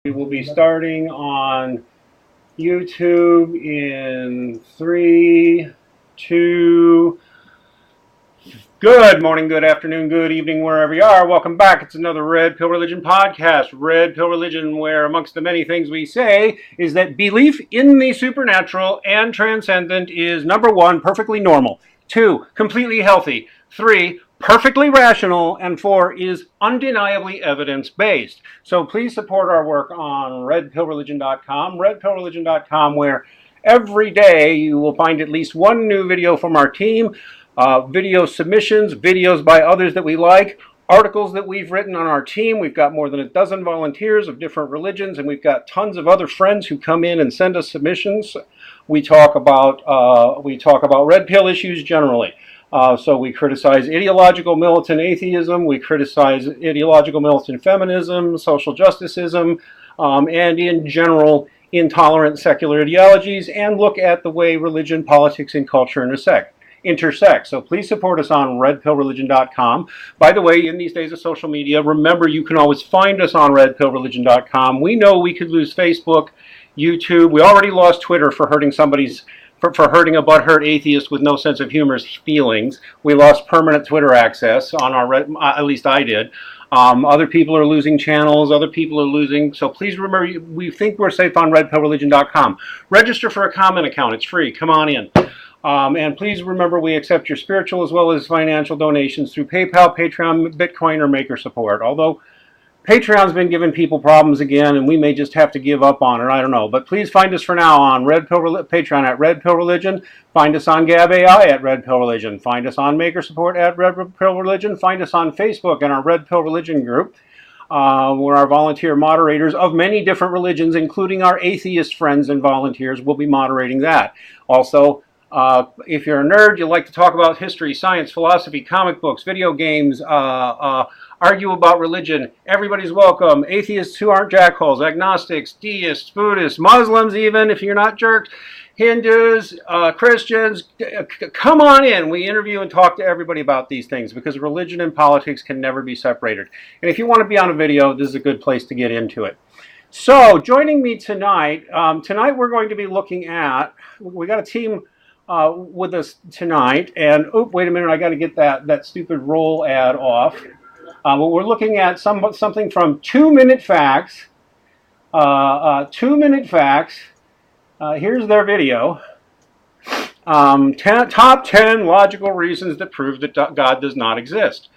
We will be starting on YouTube in 3, 2. Good morning, good afternoon, good evening, wherever you are. Welcome back. It's another Red Pill Religion podcast. Red Pill Religion, where amongst the many things we say is that belief in the supernatural and transcendent is, number 1, perfectly normal. 2, completely healthy. 3, perfectly rational. And 4, is undeniably evidence-based. So please support our work on redpillreligion.com. Redpillreligion.com, where every day you will find at least one new video from our team. Video submissions, videos by others that we like, articles that we've written on our team. We've got more than a dozen volunteers of different religions, and we've got tons of other friends who come in and send us submissions. We talk about red pill issues generally. So we criticize ideological militant atheism, we criticize ideological militant feminism, social justiceism, and in general intolerant secular ideologies, and look at the way religion, politics, and culture intersect. So please support us on redpillreligion.com. By the way, in these days of social media, remember you can always find us on redpillreligion.com. We know we could lose Facebook, YouTube. We already lost Twitter for hurting for hurting a butthurt atheist with no sense of humor's feelings. We lost permanent Twitter access on our at least I did. Other people are losing channels. Other people are losing. So please remember, we think we're safe on redpillreligion.com. Register for a comment account. It's free. Come on in. And please remember, we accept your spiritual as well as financial donations through PayPal, Patreon, Bitcoin, or Maker support. Although Patreon's been giving people problems again, and we may just have to give up on it. I don't know. But please find us for now on Patreon at Red Pill Religion. Find us on Gab AI at Red Pill Religion. Find us on Maker support at Red Pill Religion. Find us on Facebook in our Red Pill Religion group, where our volunteer moderators of many different religions, including our atheist friends and volunteers, will be moderating that. Also, if you're a nerd, you like to talk about history, science, philosophy, comic books, video games, argue about religion, everybody's welcome. Atheists who aren't jackholes, agnostics, deists, Buddhists, Muslims even, if you're not jerks, Hindus, Christians, come on in. We interview and talk to everybody about these things because religion and politics can never be separated. And if you want to be on a video, this is a good place to get into it. So, joining me tonight, we're going to be looking at, we got a team with us tonight, and wait a minute, I got to get that stupid roll ad off. But we're looking at something from 2 Minute Facts. 2 Minute Facts. Here's their video. Top 10 logical reasons that prove that God does not exist.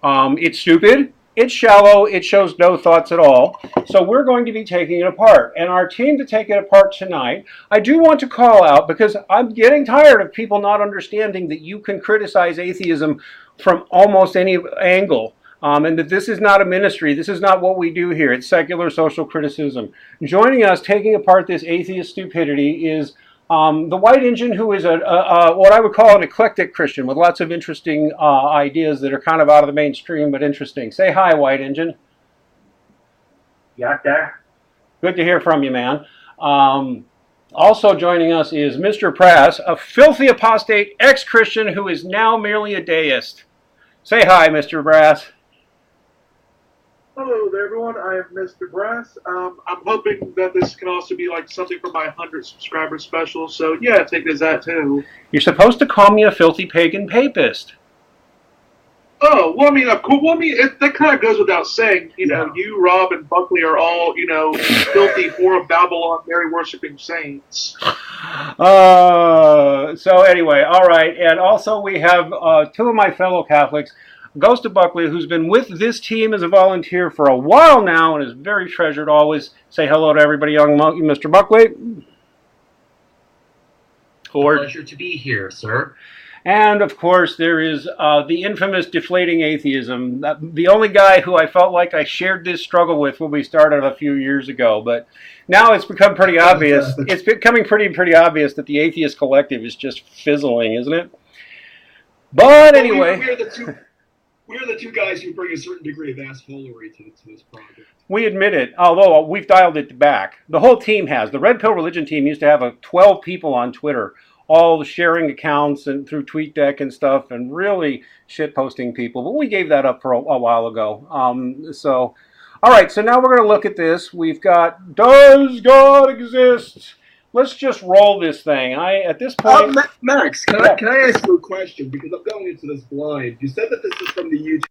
It's stupid. It's shallow. It shows no thoughts at all. So we're going to be taking it apart. And our team to take it apart tonight, I do want to call out, because I'm getting tired of people not understanding that you can criticize atheism from almost any angle. And that this is not a ministry. This is not what we do here. It's secular social criticism. Joining us, taking apart this atheist stupidity, is the White Engine, who is what I would call an eclectic Christian with lots of interesting ideas that are kind of out of the mainstream but interesting. Say hi, White Engine. You there? Good to hear from you, man. Also joining us is Mr. Prass, a filthy apostate ex-Christian who is now merely a deist. Say hi, Mr. Brass. Hello there, everyone. I am Mr. Brass. I'm hoping that this can also be like something for my 100 subscriber special. So yeah, take it as that too. You're supposed to call me a filthy pagan papist. Oh, well, I mean, cool. Well, I mean, that kind of goes without saying. You know, you, Rob, and Buckley are all, filthy whore of Babylon, Mary worshipping saints. So anyway, all right. And also we have two of my fellow Catholics, Ghost of Buckley, who's been with this team as a volunteer for a while now and is very treasured. Always say hello to everybody, young monkey, Mr. Buckley. Pleasure to be here, sir. And, of course, there is the infamous deflating atheism. The only guy who I felt like I shared this struggle with when we started a few years ago. But now it's become pretty obvious. It's becoming pretty obvious that the atheist collective is just fizzling, isn't it? But anyway... We're the two guys who bring a certain degree of assholery to this project. We admit it, although we've dialed it back. The whole team has. The Red Pill Religion team used to have 12 people on Twitter, all sharing accounts and through TweetDeck and stuff, and really shit-posting people. But we gave that up for a while ago. All right, so now we're going to look at this. We've got, does God exist? Let's just roll this thing. At this point, Max, can I ask you a question? Because I'm going into this blind. You said that this is from the YouTube.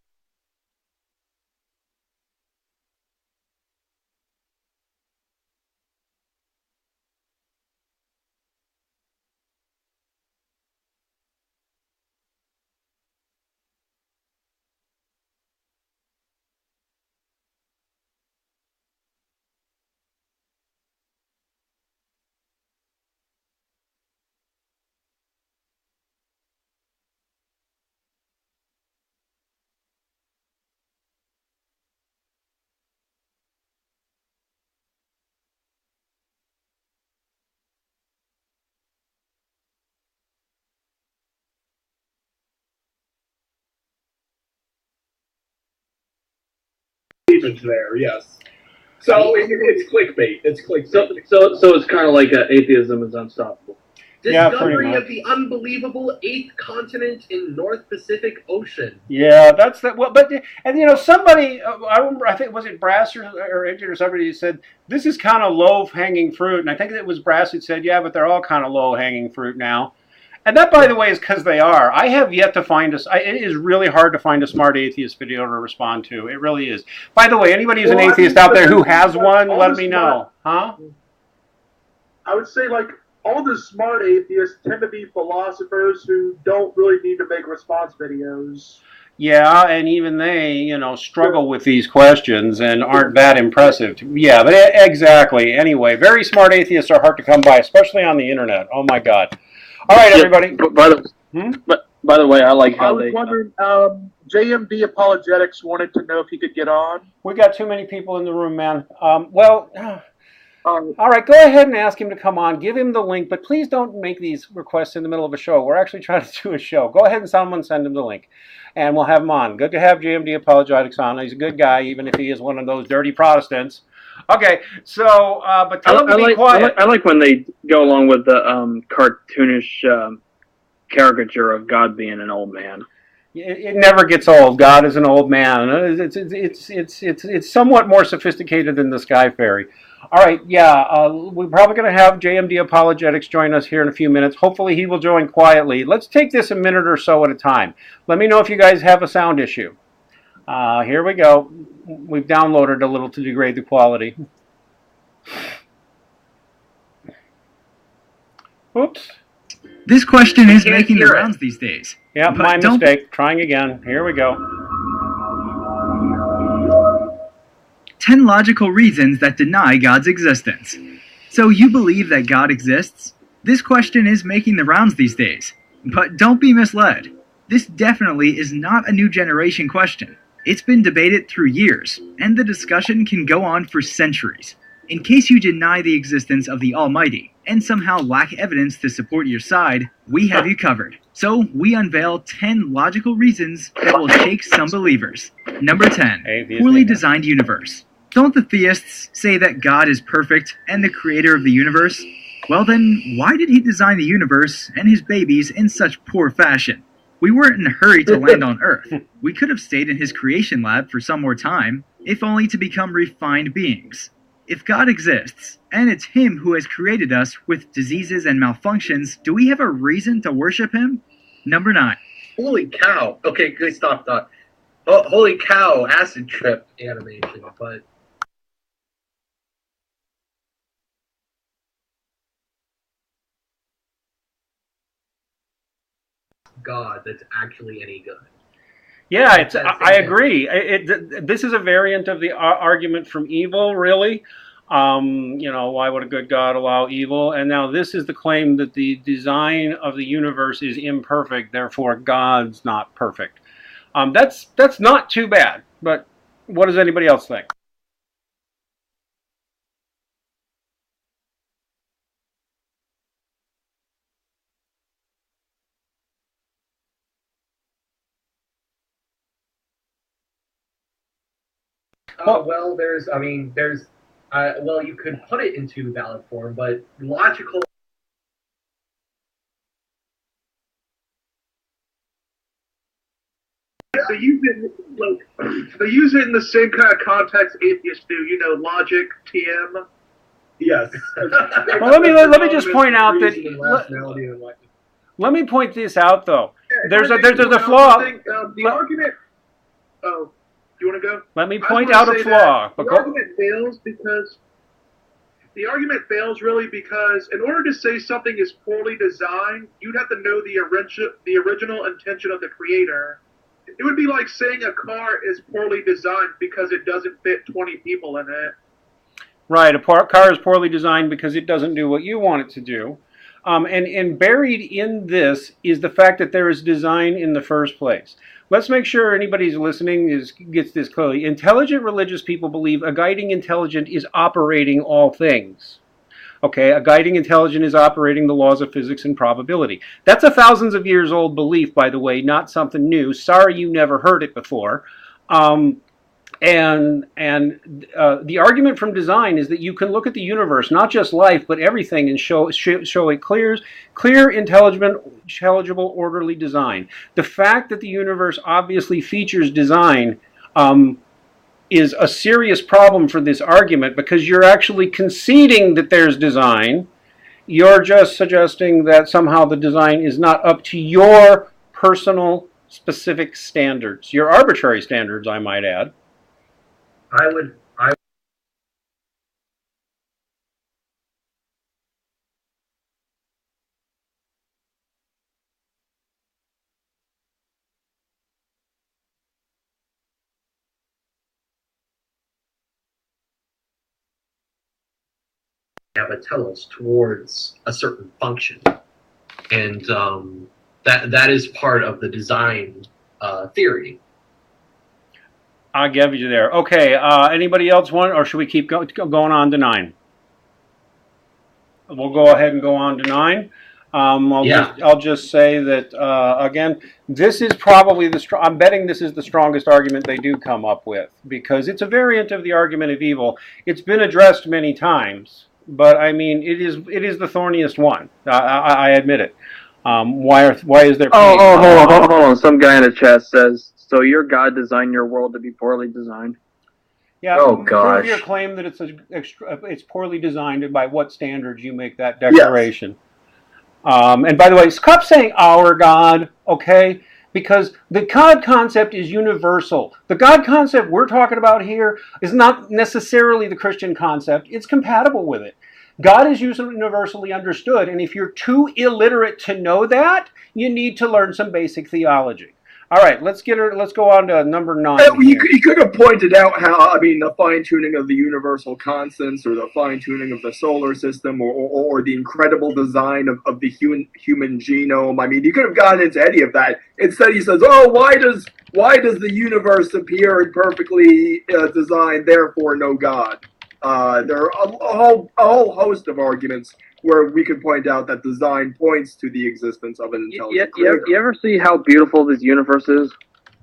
There, yes. So it's clickbait. It's clickbait. So it's kind of like atheism is unstoppable. Yeah, Discovery of the unbelievable 8th continent in North Pacific Ocean. yeah, that's that. Well, but and somebody, I remember, I think was it Brass or Edge or somebody said this is kind of low hanging fruit, and I think it was Brass who said, yeah, but they're all kind of low hanging fruit now. And that, by the way, is because they are. I have yet to find it is really hard to find a smart atheist video to respond to. It really is. By the way, anybody who's an atheist out there who has one, let me know. Huh? I would say, like, all the smart atheists tend to be philosophers who don't really need to make response videos. Yeah, and even they, struggle with these questions and aren't that impressive. Yeah, but exactly. Anyway, very smart atheists are hard to come by, especially on the internet. Oh my God. All right, everybody. By the way, I like how I was wondering, JMD Apologetics wanted to know if he could get on. We got too many people in the room, man. All right, go ahead and ask him to come on. Give him the link, but please don't make these requests in the middle of a show. We're actually trying to do a show. Go ahead and someone send him the link, and we'll have him on. Good to have JMD Apologetics on. He's a good guy, even if he is one of those dirty Protestants. Okay, so, but tell him to be quiet. I like when they go along with the cartoonish caricature of God being an old man. It never gets old. God is an old man. It's somewhat more sophisticated than the Sky Fairy. All right, yeah, we're probably going to have JMD Apologetics join us here in a few minutes. Hopefully he will join quietly. Let's take this a minute or so at a time. Let me know if you guys have a sound issue. Here we go. We've downloaded a little to degrade the quality. Oops. This question is making the rounds these days. Yeah, my mistake. Trying again. Here we go. 10 logical reasons that deny God's existence. So you believe that God exists? This question is making the rounds these days. But don't be misled. This definitely is not a new generation question. It's been debated through years, and the discussion can go on for centuries. In case you deny the existence of the Almighty, and somehow lack evidence to support your side, we have you covered. So we unveil 10 logical reasons that will shake some believers. Number 10, poorly designed universe. Don't the theists say that God is perfect and the creator of the universe? Well then, why did he design the universe and his babies in such poor fashion? We weren't in a hurry to land on Earth. We could have stayed in his creation lab for some more time, if only to become refined beings. If God exists, and it's him who has created us with diseases and malfunctions, do we have a reason to worship him? Number 9. Holy cow. Okay, good, stop. Oh, holy cow, acid trip animation, but... God that's actually any good. Yeah, I agree. This is a variant of the argument from evil, really. Why would a good God allow evil? And now this is the claim that the design of the universe is imperfect, therefore God's not perfect. That's not too bad, but what does anybody else think? You could put it into valid form, but logical. they use it like they use it in the same kind of context atheists do. You know, logic, TM. Yes. Well, let me just point out that rationality and enlightenment. let me point this out though. There's a The flaw. argument. Oh, do you want to go? Let me point out a flaw. The argument fails because really because in order to say something is poorly designed, you'd have to know the original intention of the creator. It would be like saying a car is poorly designed because it doesn't fit 20 people in it. Right, a car is poorly designed because it doesn't do what you want it to do. And buried in this is the fact that there is design in the first place. Let's make sure anybody who's listening gets this clearly. Intelligent religious people believe a guiding intelligence is operating all things. Okay, a guiding intelligence is operating the laws of physics and probability. That's a thousands of years old belief, by the way, not something new. Sorry you never heard it before. And the argument from design is that you can look at the universe, not just life, but everything, and show a clear, intelligible, orderly design. The fact that the universe obviously features design is a serious problem for this argument, because you're actually conceding that there's design. You're just suggesting that somehow the design is not up to your personal, specific standards, your arbitrary standards, I might add. I would have a telos towards a certain function, and that is part of the design theory. I'll give you there. Okay, anybody else want, or should we keep going on to 9? We'll go ahead and go on to 9. I'll just say that, again, this is probably I'm betting this is the strongest argument they do come up with, because it's a variant of the argument of evil. It's been addressed many times, but I mean, it is the thorniest one. I admit it. Why is there? Hold on. Some guy in the chat says, so your God designed your world to be poorly designed? Yeah. Oh, gosh. Prove your claim that it's poorly designed, and by what standards you make that declaration. Yes. And by the way, stop saying our God, okay? Because the God concept is universal. The God concept we're talking about here is not necessarily the Christian concept. It's compatible with it. God is universally understood, and if you're too illiterate to know that, you need to learn some basic theology. All right, let's go on to number 9. You could have pointed out how, the fine-tuning of the universal constants, or the fine-tuning of the solar system, or the incredible design of the human genome. You could have gotten into any of that. Instead, he says, "Oh, why does the universe appear perfectly designed? Therefore, no God." There are a whole host of arguments where we could point out that design points to the existence of an intelligent creator. You ever see how beautiful this universe is?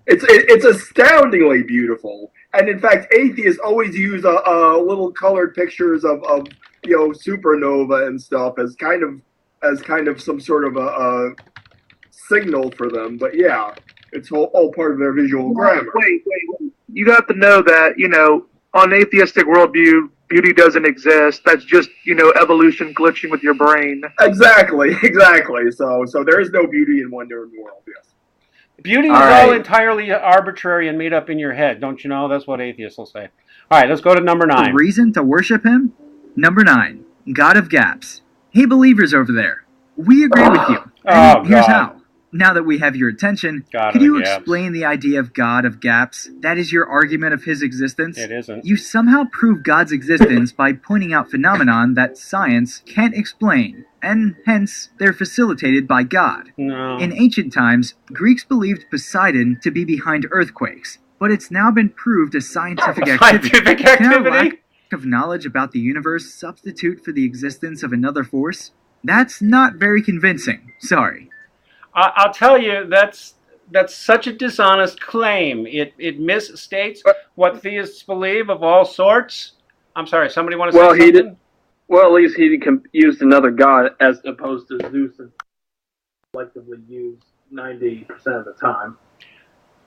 It's astoundingly beautiful, and in fact, atheists always use little colored pictures of supernova and stuff as kind of some sort of a signal for them. But yeah, it's all part of their visual grammar. Wait. You have to know that on atheistic worldview, beauty doesn't exist. That's just, evolution glitching with your brain. Exactly. So there is no beauty and wonder in the world, yes. Beauty is all entirely arbitrary and made up in your head, don't you know? That's what atheists will say. All right, let's go to number 9. A reason to worship him? Number 9, God of Gaps. Hey, believers over there. We agree with you. And here's how. Now that we have your attention, could you explain the idea of God of Gaps? That is your argument of his existence? It isn't. You somehow prove God's existence by pointing out phenomenon that science can't explain, and hence they're facilitated by God. No. In ancient times, Greeks believed Poseidon to be behind earthquakes, but it's now been proved as scientific activity. Can our lack of knowledge about the universe substitute for the existence of another force? That's not very convincing. Sorry. I'll tell you, that's such a dishonest claim. It misstates what theists believe of all sorts. I'm sorry, somebody want to say something? At least he used another god as opposed to Zeus, and collectively used 90% of the time.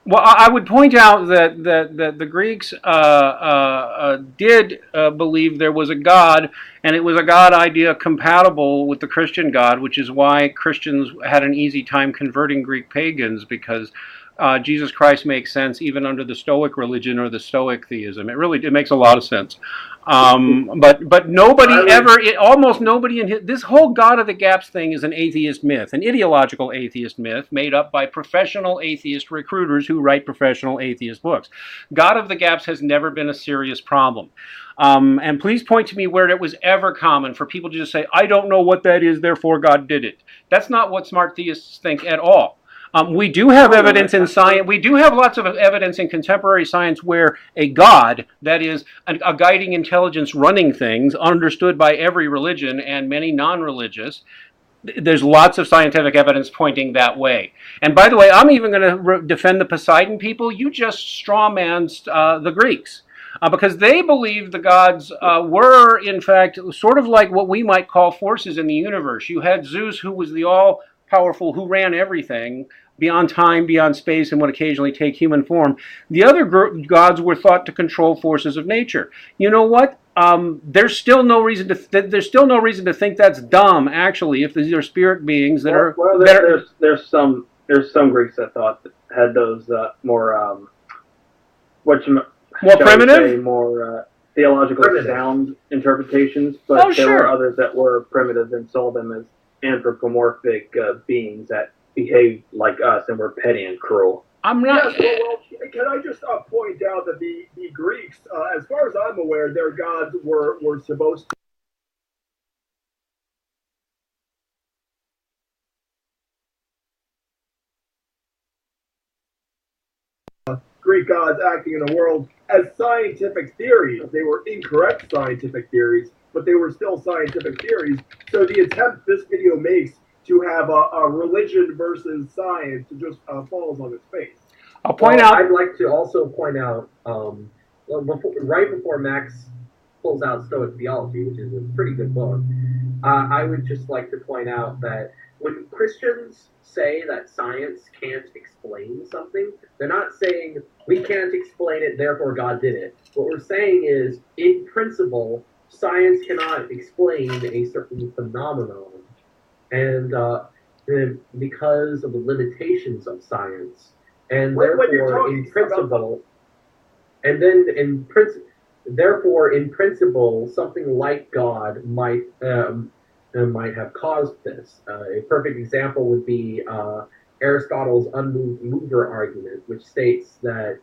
Well, I would point out that the Greeks did believe there was a God, and it was a God idea compatible with the Christian God, which is why Christians had an easy time converting Greek pagans, because Jesus Christ makes sense even under the Stoic religion or the Stoic theism. It makes a lot of sense. But nobody ever, almost nobody in this whole God of the Gaps thing is an atheist myth, an ideological atheist myth made up by professional atheist recruiters who write professional atheist books. God of the Gaps has never been a serious problem. And please point to me where it was ever common for people to just say, I don't know what that is, therefore God did it. That's not what smart theists think at all. We do have evidence in science. We do have lots of evidence in contemporary science where a God, that is, a guiding intelligence running things, understood by every religion and many non-religious, there's lots of scientific evidence pointing that way. And by the way, I'm even going to defend the Poseidon people. You just strawmanned the Greeks. Because they believed the gods were, in fact, sort of like what we might call forces in the universe. You had Zeus, who was the all-powerful, who ran everything, beyond time, beyond space, and would occasionally take human form. The other gods were thought to control forces of nature. You know what? There's still no reason to think that's dumb. Actually, if these are spirit beings that are there's some Greeks that thought that had those more more primitive, say, more theologically sound interpretations, but there were others that were primitive and saw them as anthropomorphic beings that behaved like us and were petty and cruel. I'm not. Yes, well, can I just point out that the Greeks, as far as I'm aware, their gods were supposed to Greek gods acting in the world as scientific theories. They were incorrect scientific theories, but they were still scientific theories. So the attempt this video makes to have a religion versus science just falls on its face. I'll point out. I'd like to also point out, right before Max pulls out Stoic Theology, which is a pretty good book, I would just like to point out that when Christians say that science can't explain something, they're not saying we can't explain it, therefore God did it. What we're saying is, in principle, science cannot explain a certain phenomenon. And because of the limitations of science, and therefore in principle, therefore in principle, something like God might have caused this. A perfect example would be Aristotle's unmoved mover argument, which states that,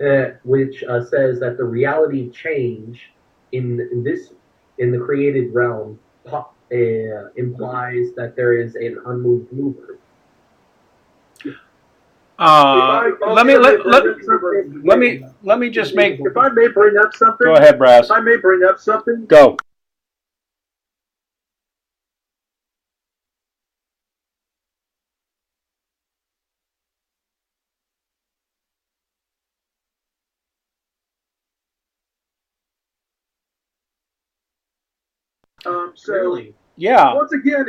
says that the reality change in the created realm implies that there is an unmoved mover. Let me just make. If I may bring up something. Go ahead, Brass. If I may bring up something. Go. Really? Yeah. Once again,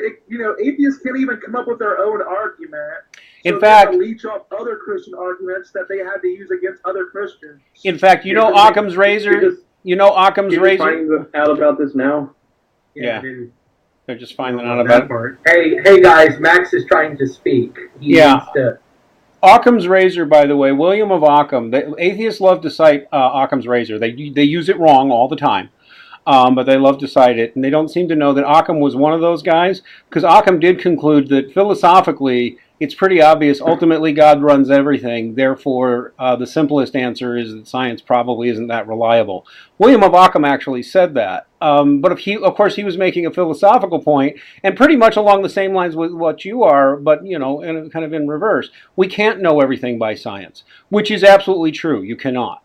atheists can't even come up with their own argument. So In fact, they leech off other Christian arguments that they had to use against other Christians. In fact, Occam's razor. Occam's razor. Finding out about this now. Yeah. They're just finding out about it. Hey guys, Max is trying to speak. He needs to... Occam's razor, by the way, William of Occam. Atheists love to cite Occam's razor. They use it wrong all the time. But they love to cite it, and they don't seem to know that Occam was one of those guys, because Occam did conclude that philosophically it's pretty obvious ultimately God runs everything, therefore the simplest answer is that science probably isn't that reliable. William of Occam actually said that, but of course he was making a philosophical point, and pretty much along the same lines with what you are, but kind of in reverse. We can't know everything by science, which is absolutely true. You cannot.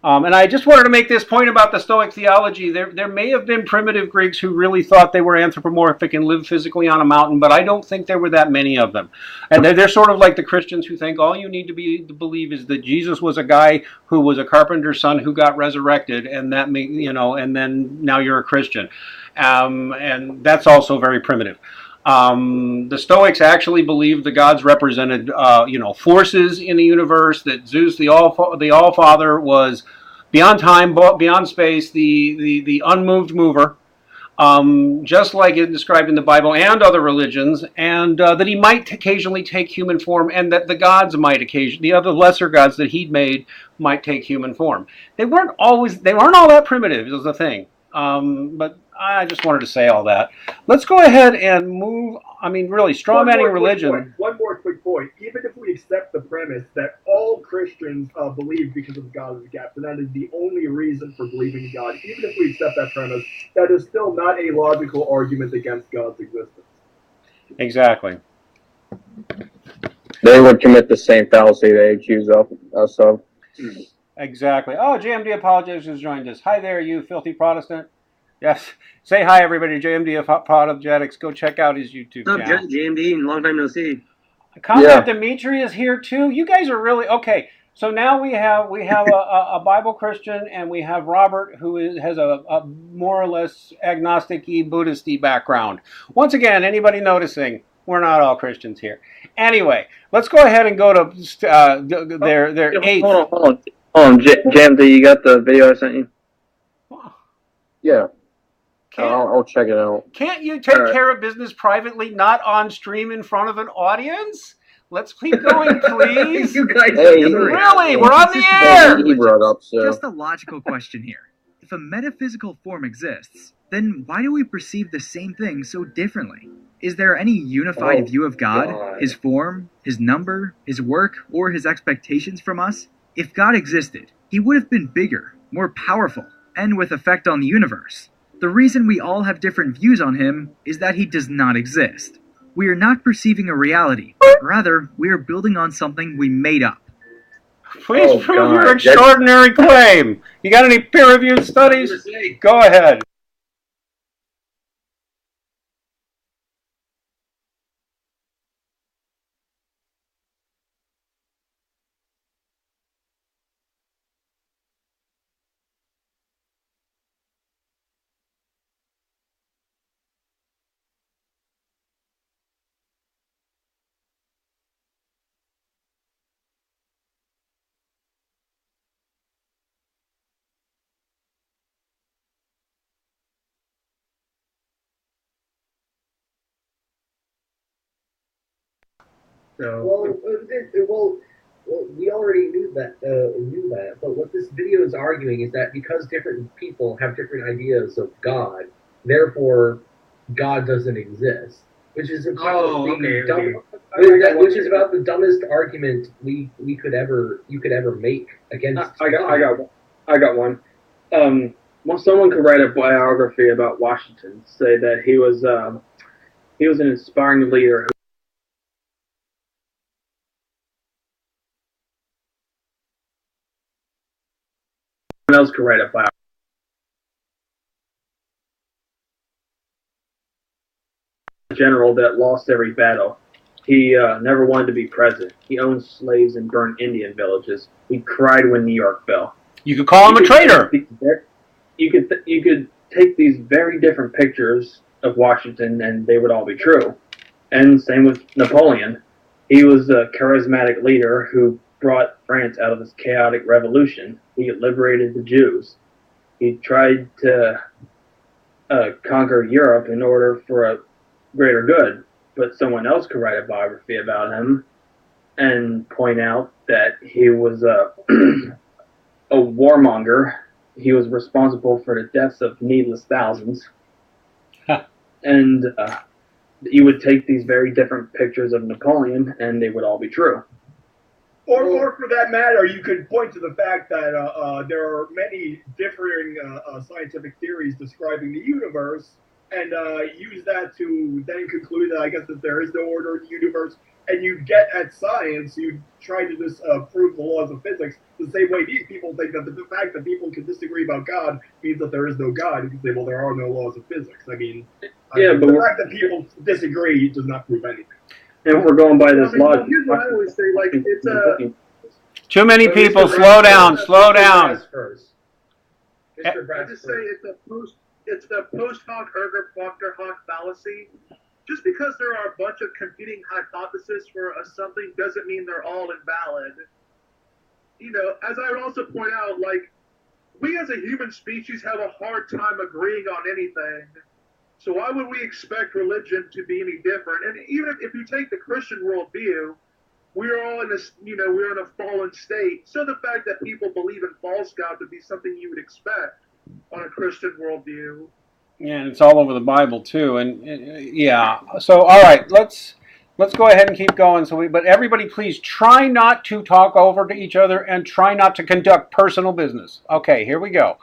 And I just wanted to make this point about the Stoic theology. There may have been primitive Greeks who really thought they were anthropomorphic and lived physically on a mountain, but I don't think there were that many of them. And they're sort of like the Christians who think all you need to believe is that Jesus was a guy who was a carpenter's son who got resurrected, and that and then now you're a Christian. And that's also very primitive. The Stoics actually believed the gods represented, forces in the universe. That Zeus, the All Father, was beyond time, beyond space, the unmoved mover, just like it described in the Bible and other religions, and that he might occasionally take human form, and that the gods might occasionally, the other lesser gods that he'd made, might take human form. They weren't all that primitive, is the thing. But I just wanted to say all that. Let's go ahead and move. I mean, really, strawmanning religion. One more quick point. Even if we accept the premise that all Christians believe because of God as a gap, and that is the only reason for believing in God, even if we accept that premise, that is still not a logical argument against God's existence. Exactly. They would commit the same fallacy they accuse us of. Exactly. Oh, JMD Apologetics has joined us. Hi there, you filthy Protestant. Yes. Say hi, everybody. JMD Apologetics. Go check out his YouTube channel. What's up, JMD? Long time no see. Combat Dimitri is here too. You guys are really okay. So now we have a Bible Christian, and we have Robert, who has a more or less agnostic-y, Buddhist-y background. Once again, anybody noticing? We're not all Christians here. Anyway, let's go ahead and go to their eighth. Hold on. JMD, you got the video I sent you? Yeah. I'll check it out. Can't you take care of business privately, not on stream in front of an audience? Let's keep going, please. You guys really? We're on the air! He brought up, so. Just a logical question here. If a metaphysical form exists, then why do we perceive the same thing so differently? Is there any unified view of God, his form, his number, his work, or his expectations from us? If God existed, he would have been bigger, more powerful, and with effect on the universe. The reason we all have different views on him is that he does not exist. We are not perceiving a reality. Rather, we are building on something we made up. Please prove your extraordinary claim. You got any peer-reviewed studies? Go ahead. Well, we already knew that. But what this video is arguing is that because different people have different ideas of God, therefore God doesn't exist, which is about which is about the dumbest argument you could ever make against. I got one. Well, someone could write a biography about Washington, say that he was an inspiring leader. Someone else could write a biography. A general that lost every battle. He never wanted to be president. He owned slaves and burned Indian villages. He cried when New York fell. You could call him a traitor. You could take these very different pictures of Washington, and they would all be true. And same with Napoleon. He was a charismatic leader who brought France out of this chaotic revolution. He liberated the Jews. He tried to conquer Europe in order for a greater good. But someone else could write a biography about him and point out that he was a warmonger. He was responsible for the deaths of needless thousands. And you would take these very different pictures of Napoleon, and they would all be true. Or for that matter, you could point to the fact that there are many differing scientific theories describing the universe, and use that to then conclude that I guess that there is no order in the universe, and you get at science, you try to just prove the laws of physics the same way these people think that the fact that people can disagree about God means that there is no God. You can say, well, there are no laws of physics. I mean, but the fact that people disagree does not prove anything. And we're going by this logic. Here's what I always say, like, it's a... Too many people. Slow down. Slow down. I just say it's a post hoc erga propter hoc fallacy. just because there are a bunch of competing hypotheses for something doesn't mean they're all invalid. As I would also point out, like, we as a human species have a hard time agreeing on anything. So why would we expect religion to be any different? And even if you take the Christian worldview, we're all in this, we're in a fallen state. So the fact that people believe in false God would be something you would expect on a Christian worldview. Yeah, and it's all over the Bible too. And yeah, so all right, let's go ahead and keep going. But everybody, please try not to talk over to each other and try not to conduct personal business. Okay, here we go.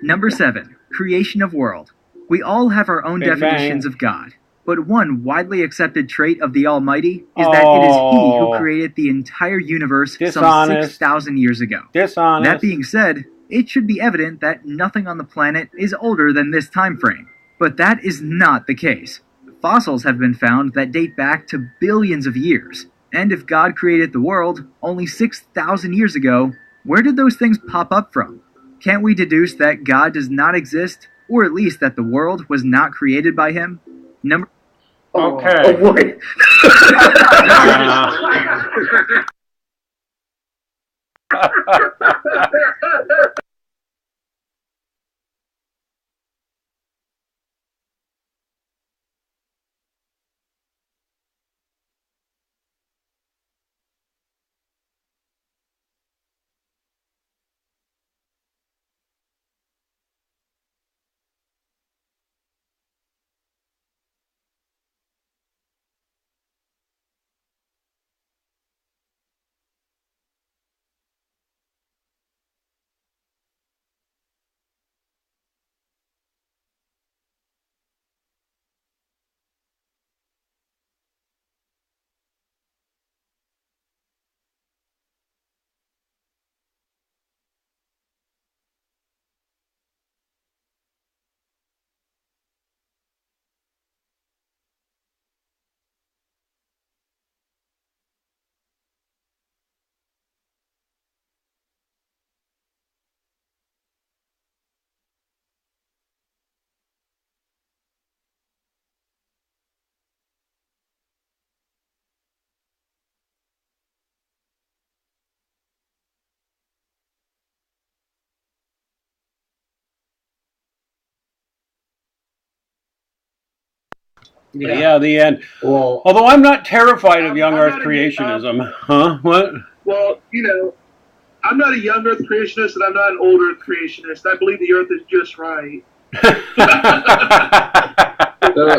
Number 7, creation of world. We all have our own definitions of God, but one widely accepted trait of the Almighty is that it is He who created the entire universe some 6,000 years ago. Dishonest. That being said, it should be evident that nothing on the planet is older than this time frame, but that is not the case. Fossils have been found that date back to billions of years, and if God created the world only 6,000 years ago, where did those things pop up from? Can't we deduce that God does not exist, or at least that the world was not created by Him? Okay. Oh boy. Yeah, the end. Well, although I'm not terrified of young Earth creationism. Huh? What? Well, I'm not a young Earth creationist and I'm not an old Earth creationist. I believe the Earth is just right.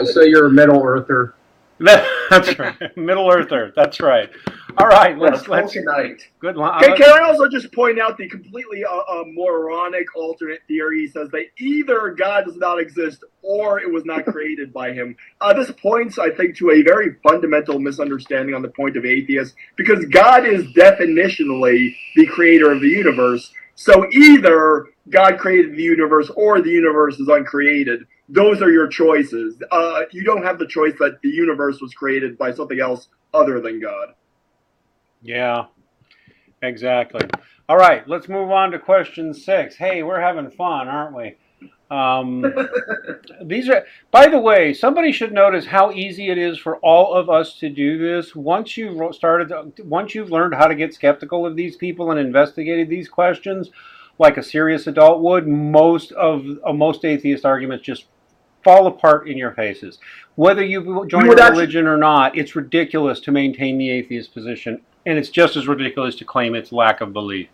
so you're a middle earther. That's right. Middle Earther. That's right. All right. Let's. Good one. Can I also just point out the completely moronic alternate theory says that either God does not exist or it was not created by Him. This points, I think, to a very fundamental misunderstanding on the point of atheists, because God is definitionally the creator of the universe. So either God created the universe or the universe is uncreated. Those are your choices. You don't have the choice that the universe was created by something else other than God. Yeah, exactly. All right, let's move on to question 6. Hey, we're having fun, aren't we? These are, by the way, somebody should notice how easy it is for all of us to do this. Once you've learned how to get skeptical of these people and investigated these questions, like a serious adult would, most atheist arguments just fall apart in your faces. Whether you join a religion or not, it's ridiculous to maintain the atheist position, and it's just as ridiculous to claim its lack of belief.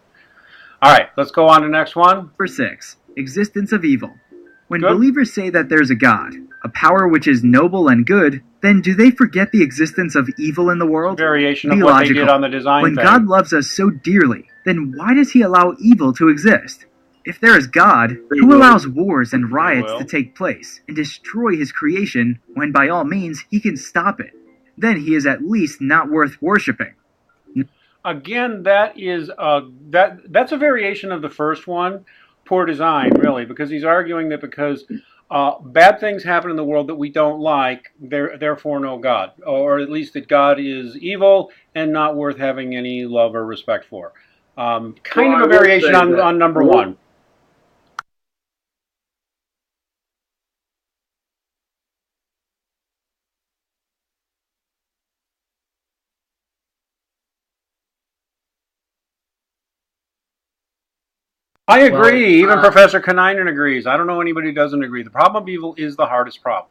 All right, let's go on to the next one. Number 6, existence of evil. When believers say that there's a God, a power which is noble and good, then do they forget the existence of evil in the world? Variation of what they did on the design When thing. God loves us so dearly, then why does He allow evil to exist? If there is God, who allows wars and riots to take place and destroy His creation when by all means He can stop it? Then He is at least not worth worshipping. Again, that's a variation of the first one. Poor design, really, because he's arguing that because bad things happen in the world that we don't like, therefore no God, or at least that God is evil and not worth having any love or respect for. Kind of a variation on number 1. I agree. Well, Even Professor Kaninen agrees. I don't know anybody who doesn't agree. The problem of evil is the hardest problem.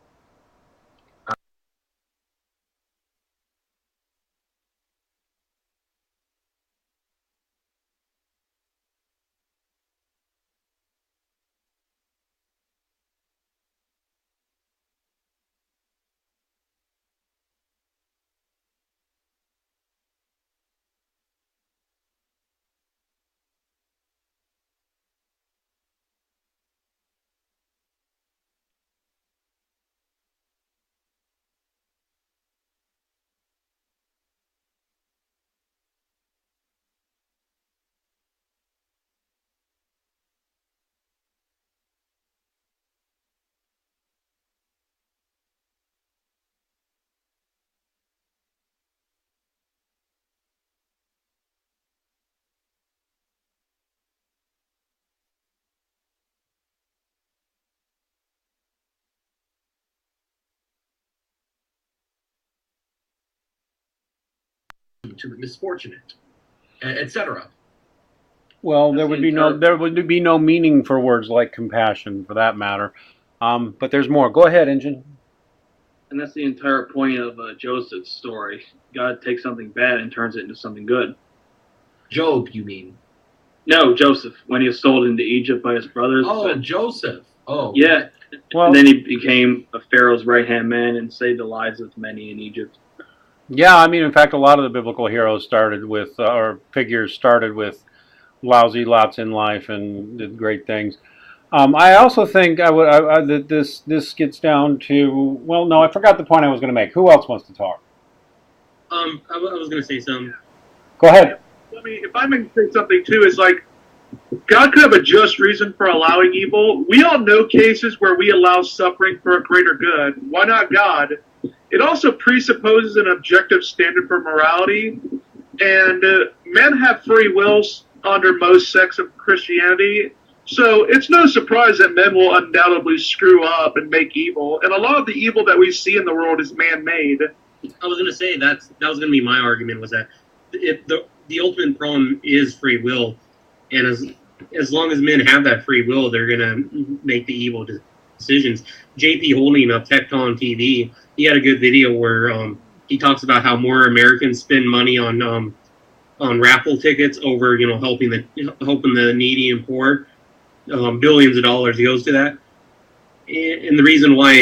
to the misfortunate, etc. Well, there would be no meaning for words like compassion, for that matter. But there's more. Go ahead, Engine. And that's the entire point of Joseph's story. God takes something bad and turns it into something good. Job, you mean? No, Joseph, when he was sold into Egypt by his brothers. Oh, Joseph. Oh. Yeah. Well, and then he became a Pharaoh's right-hand man and saved the lives of many in Egypt. Yeah, I mean, in fact, a lot of the biblical heroes started with, or figures started with lousy lots in life and did great things. I also think that this gets down to, well, no, I forgot the point I was going to make. Who else wants to talk? I was going to say something. Go ahead. I mean, if I may say something too, is like God could have a just reason for allowing evil. We all know cases where we allow suffering for a greater good. Why not God? It also presupposes an objective standard for morality, and men have free wills under most sects of Christianity. So it's no surprise that men will undoubtedly screw up and make evil. And a lot of the evil that we see in the world is man-made. I was going to say that was going to be my argument, was that if the ultimate problem is free will, and as long as men have that free will, they're going to make the evil decisions. J.P. Holding of Tecton TV, he had a good video where he talks about how more Americans spend money on raffle tickets over helping the needy and poor. Billions of dollars goes to that, and the reason why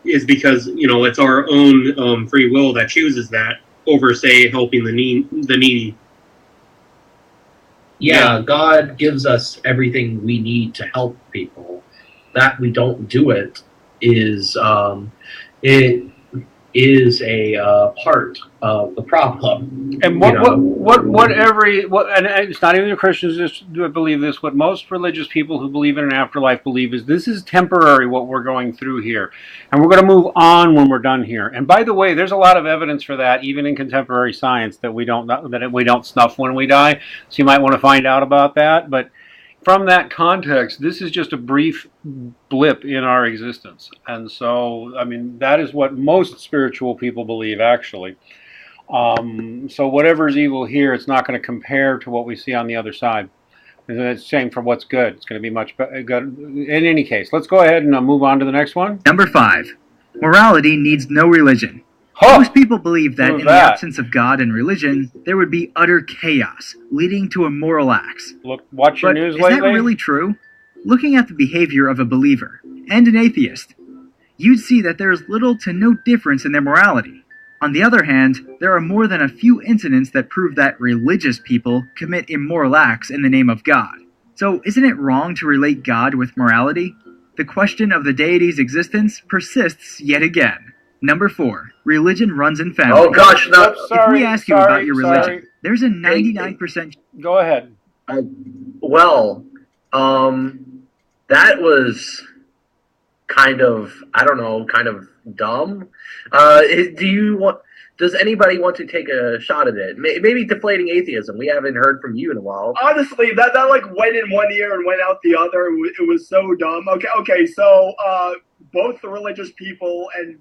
is because it's our own free will that chooses that over, say, helping the needy. Yeah, God gives us everything we need to help people. That we don't do it is it is a part of the problem. And and it's not even the Christians that believe this. What most religious people who believe in an afterlife believe is this is temporary, what we're going through here, and we're going to move on when we're done here. And by the way, there's a lot of evidence for that, even in contemporary science, that we don't snuff when we die. So you might want to find out about that. But from that context, this is just a brief blip in our existence. And so, I mean, that is what most spiritual people believe, actually. So whatever's evil here, it's not going to compare to what we see on the other side. And it's the same for what's good. It's going to be much good. In any case, let's go ahead and move on to the next one. Number 5. Morality needs no religion. Most people believe that in the absence of God and religion, there would be utter chaos, leading to immoral acts. Watch your news lately? Is that really true? Looking at the behavior of a believer and an atheist, you'd see that there is little to no difference in their morality. On the other hand, there are more than a few incidents that prove that religious people commit immoral acts in the name of God. So isn't it wrong to relate God with morality? The question of the deity's existence persists yet again. Number 4. Religion runs in families. Oh gosh, no. If we ask you about your religion, there's a 99%... Go ahead. That was kind of dumb. Does anybody want to take a shot at it? Maybe deflating atheism. We haven't heard from you in a while. Honestly, that like went in one ear and went out the other. It was so dumb. Okay. So both the religious people and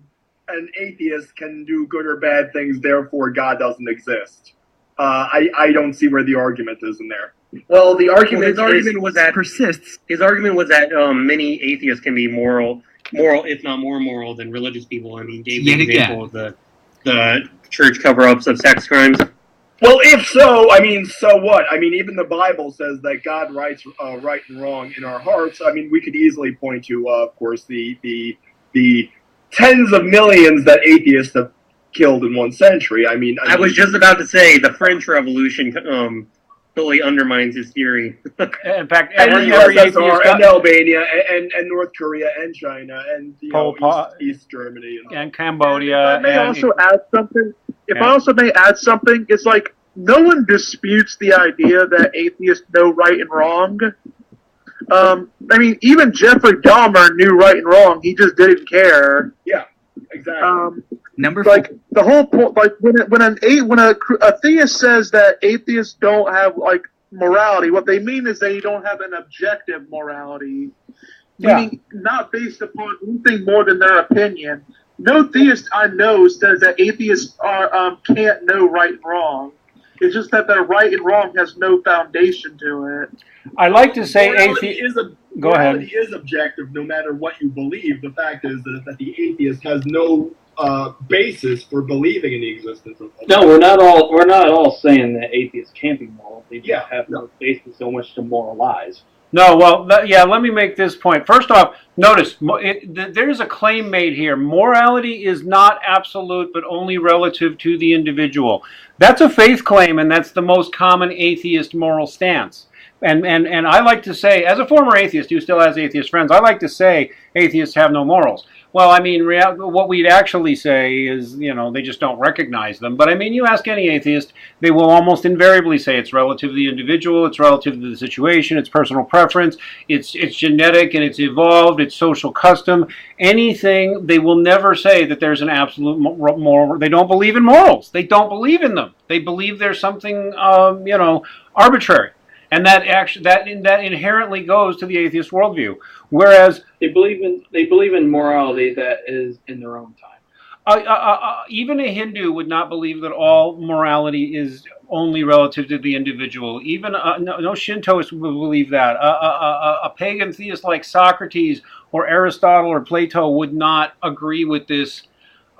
atheists can do good or bad things. Therefore, God doesn't exist. I don't see where the argument is in there. Well, the Well, argument his argument was that persists. his argument was that many atheists can be moral, if not more moral than religious people. I mean, gave the Yet example again. of the church cover-ups of sex crimes. Well, if so, I mean, so what? I mean, even the Bible says that God writes right and wrong in our hearts. I mean, we could easily point to, of course, the tens of millions that atheists have killed in one century. I mean, I was just about to say the French Revolution totally undermines his theory. In fact, and every the atheist USSR got, and Albania and North Korea and China and East Germany and Cambodia. If I may and also add something. If Yeah. I also may add something, it's like no one disputes the idea that atheists know right and wrong. I mean, even Jeffrey Dahmer knew right and wrong. He just didn't care. Yeah, exactly. Number Like 4. the whole point, like when a theist says that atheists don't have like morality, what they mean is they don't have an objective morality, meaning not based upon anything more than their opinion. No theist I know says that atheists can't know right and wrong. It's just that their right and wrong has no foundation to it. I like to say Morality Go ahead. Morality is objective, no matter what you believe. The fact is that the atheist has no basis for believing in the existence of. No, we're not all saying that atheists can't be moral. They just have no basis on which to moralize. No, well, let me make this point. First off, notice, there's a claim made here. Morality is not absolute, but only relative to the individual. That's a faith claim, and that's the most common atheist moral stance. And I like to say, as a former atheist who still has atheist friends, I like to say atheists have no morals. Well, I mean, what we'd actually say is, they just don't recognize them. But I mean, you ask any atheist, they will almost invariably say it's relative to the individual, it's relative to the situation, it's personal preference, it's genetic and it's evolved, it's social custom. Anything, they will never say that there's an absolute moral. They don't believe in morals. They don't believe in them. They believe there's something, arbitrary. And that inherently goes to the atheist worldview. Whereas they believe in morality that is in their own time. Even a Hindu would not believe that all morality is only relative to the individual. Even no Shintoist would believe that. A pagan theist like Socrates or Aristotle or Plato would not agree with this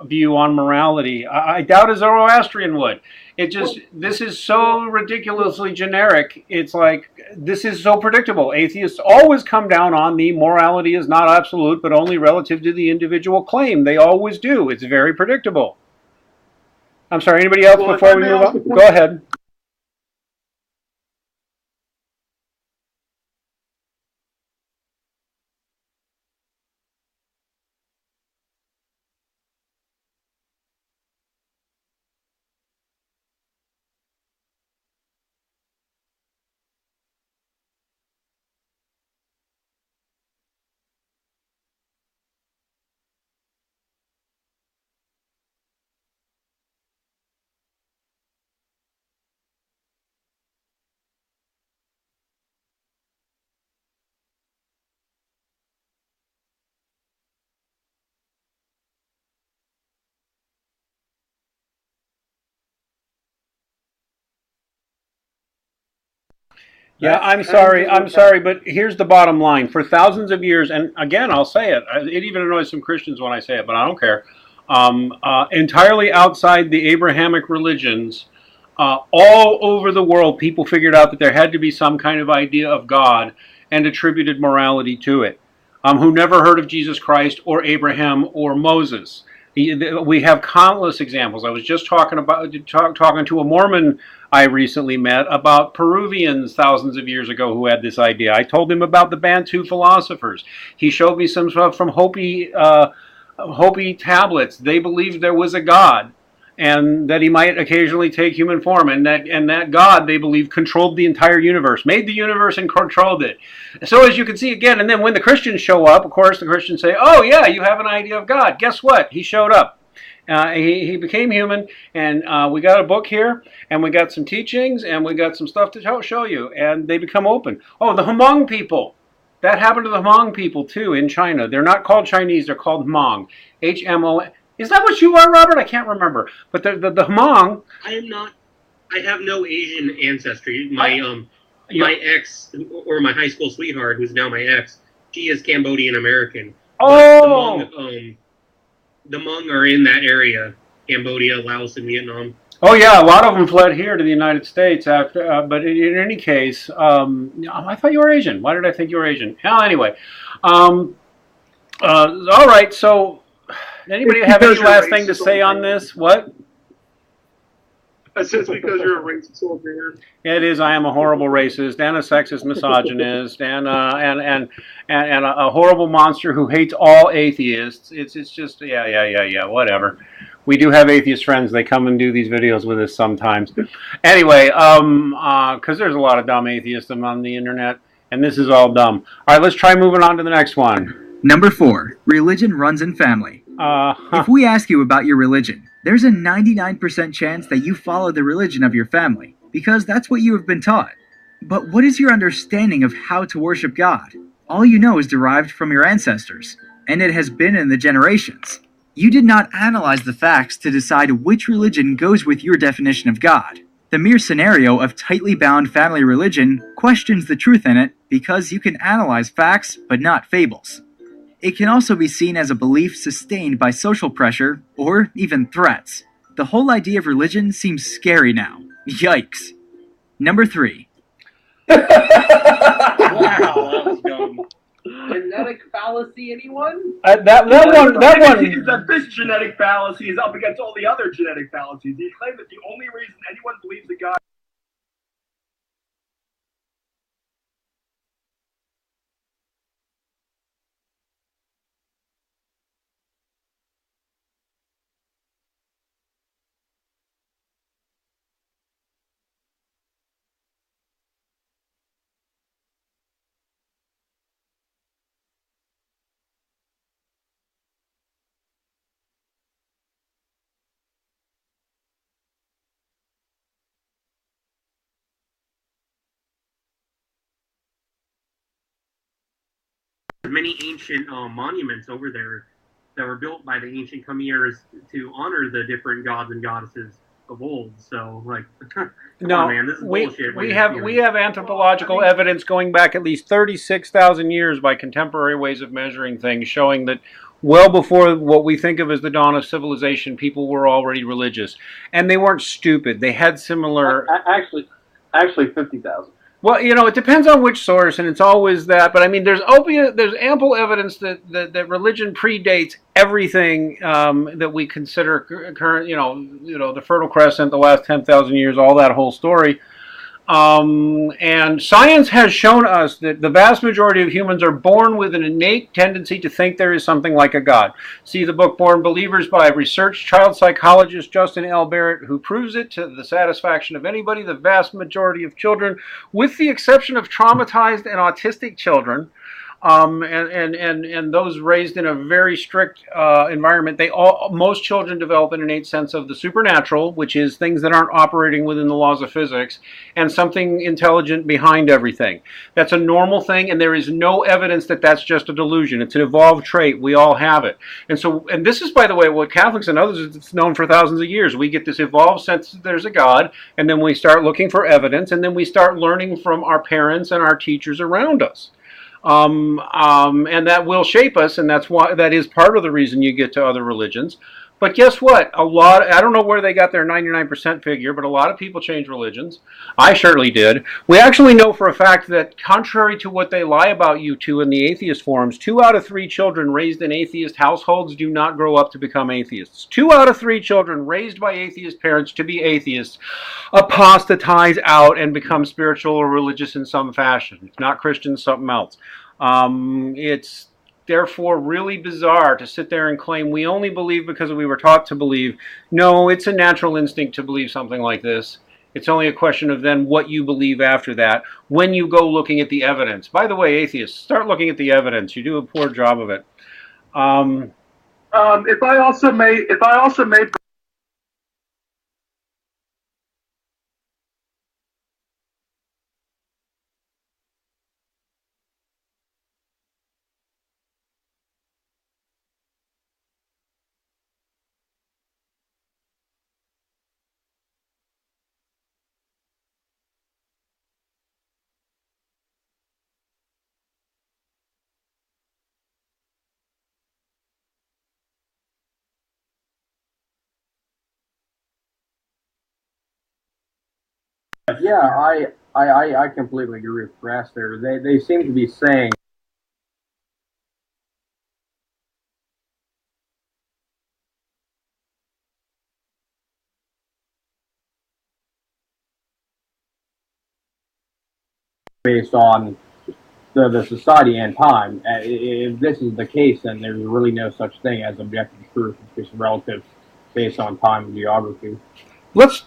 view on morality. I doubt a Zoroastrian would. This is so ridiculously generic. It's like, this is so predictable. Atheists always come down on the morality is not absolute, but only relative to the individual claim. They always do. It's very predictable. I'm sorry, anybody else before we move on? Go ahead. Yeah, I'm sorry, but here's the bottom line. For thousands of years, and again, I'll say it. It even annoys some Christians when I say it, but I don't care. Entirely outside the Abrahamic religions, all over the world, people figured out that there had to be some kind of idea of God and attributed morality to it. Who never heard of Jesus Christ or Abraham or Moses. We have countless examples. I was just talking to a Mormon I recently met about Peruvians thousands of years ago who had this idea. I told him about the Bantu philosophers. He showed me some stuff from Hopi tablets. They believed there was a God and that he might occasionally take human form, and that God, they believe, controlled the entire universe, made the universe and controlled it. So as you can see again, and then when the Christians show up, of course, the Christians say, oh yeah, you have an idea of God. Guess what? He showed up. He became human, and we got a book here, and we got some teachings, and we got some stuff to show you, and they become open. Oh, the Hmong people. That happened to the Hmong people, too, in China. They're not called Chinese, they're called Hmong. H-M-O-N. Is that what you are, Robert? I can't remember. But the Hmong... I am not... I have no Asian ancestry. My my ex, or my high school sweetheart, who's now my ex, she is Cambodian American. Oh! The Hmong are in that area, Cambodia, Laos, and Vietnam. Oh yeah, a lot of them fled here to the United States after. But in any case, I thought you were Asian. Why did I think you were Asian? Well, anyway, all right. So, anybody have any last thing to say on this? What? That's just because you're a racist old man. It is. I am a horrible racist and a sexist misogynist and a horrible monster who hates all atheists. It's just yeah. Whatever. We do have atheist friends. They come and do these videos with us sometimes. Anyway, because there's a lot of dumb atheism on the internet, and this is all dumb. All right, let's try moving on to the next one. Number 4, religion runs in family. If we ask you about your religion, there's a 99% chance that you follow the religion of your family, because that's what you have been taught. But what is your understanding of how to worship God? All you know is derived from your ancestors, and it has been in the generations. You did not analyze the facts to decide which religion goes with your definition of God. The mere scenario of tightly bound family religion questions the truth in it because you can analyze facts but not fables. It can also be seen as a belief sustained by social pressure or even threats. The whole idea of religion seems scary now. Yikes. Number 3. Wow, that was dumb. Genetic fallacy, anyone? That one. That this genetic fallacy is up against all the other genetic fallacies. He claimed that the only reason anyone believes that God Many ancient monuments over there that were built by the ancient Khmers to honor the different gods and goddesses of old. So, like, come on, man, this is bullshit. We have anthropological evidence going back at least 36,000 years by contemporary ways of measuring things, showing that well before what we think of as the dawn of civilization, people were already religious, and they weren't stupid. They had similar. Actually, 50,000. Well, it depends on which source, and it's always that. But I mean, there's ample evidence that religion predates everything that we consider current. The Fertile Crescent, the last 10,000 years, all that whole story. And science has shown us that the vast majority of humans are born with an innate tendency to think there is something like a God. See the book Born Believers by research child psychologist Justin L. Barrett, who proves it to the satisfaction of anybody. The vast majority of children, with the exception of traumatized and autistic children, and those raised in a very strict environment, most children develop an innate sense of the supernatural, which is things that aren't operating within the laws of physics, and something intelligent behind everything. That's a normal thing, and there is no evidence that that's just a delusion. It's an evolved trait. We all have it. And this is, by the way, what Catholics and others, it's known for thousands of years. We get this evolved sense that there's a God, and then we start looking for evidence, and then we start learning from our parents and our teachers around us. And that will shape us, and that is part of the reason you get to other religions. But guess what? I don't know where they got their 99% figure, but a lot of people change religions. I surely did. We actually know for a fact that, contrary to what they lie about you two in the atheist forums, 2 out of 3 children raised in atheist households do not grow up to become atheists. 2 out of 3 children raised by atheist parents to be atheists apostatize out and become spiritual or religious in some fashion. If not Christian, something else. It's therefore really bizarre to sit there and claim we only believe because we were taught to believe. No, it's a natural instinct to believe something like this. It's only a question of then what you believe after that when you go looking at the evidence. By the way, atheists, start looking at the evidence. You do a poor job of it. If I also may Yeah, I completely agree with Grass there. They seem to be saying based on the society and time. If this is the case, then there's really no such thing as objective truth. It's just relative based on time and geography. Let's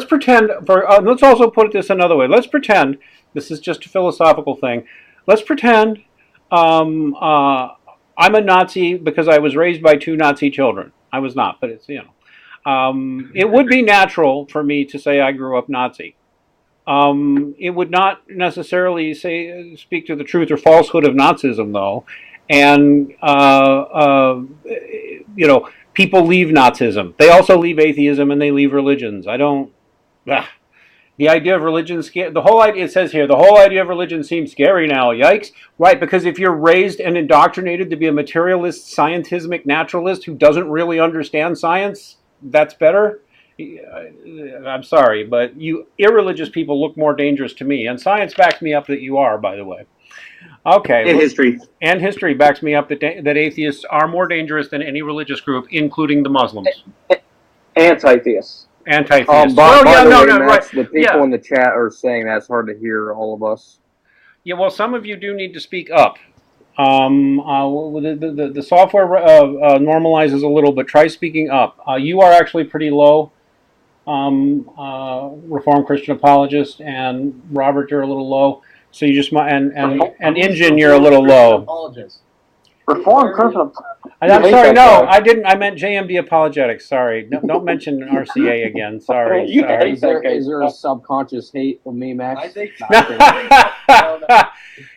pretend for. Let's also put this another way. Let's pretend this is just a philosophical thing. Let's pretend um, uh, I'm a Nazi because I was raised by two Nazi children. I was not, but it's it would be natural for me to say I grew up Nazi. It would not necessarily speak to the truth or falsehood of Nazism, though. And people leave Nazism. They also leave atheism and they leave religions. I don't. Ugh. The idea of religion, the whole idea, it says here, the whole idea of religion seems scary now. Yikes. Right, because if you're raised and indoctrinated to be a materialist, scientismic naturalist who doesn't really understand science, that's better. I'm sorry, but you irreligious people look more dangerous to me. And science backs me up that you are, by the way. Okay. And history. And history backs me up that atheists are more dangerous than any religious group, including the Muslims. Anti-theists. Anti-theists. By the way, Max, the people in the chat are saying that's hard to hear, all of us. Yeah, well, some of you do need to speak up. The software normalizes a little, but try speaking up. You are actually pretty low, Reformed Christian apologist, and Robert, you're a little low. So you just and Injun, you're a little low. Apologist. Reformed Christian. I'm sorry. No, I didn't. I meant JMD apologetics. Sorry. No, don't mention RCA again. Sorry. Is there a subconscious hate of me, Max? I think.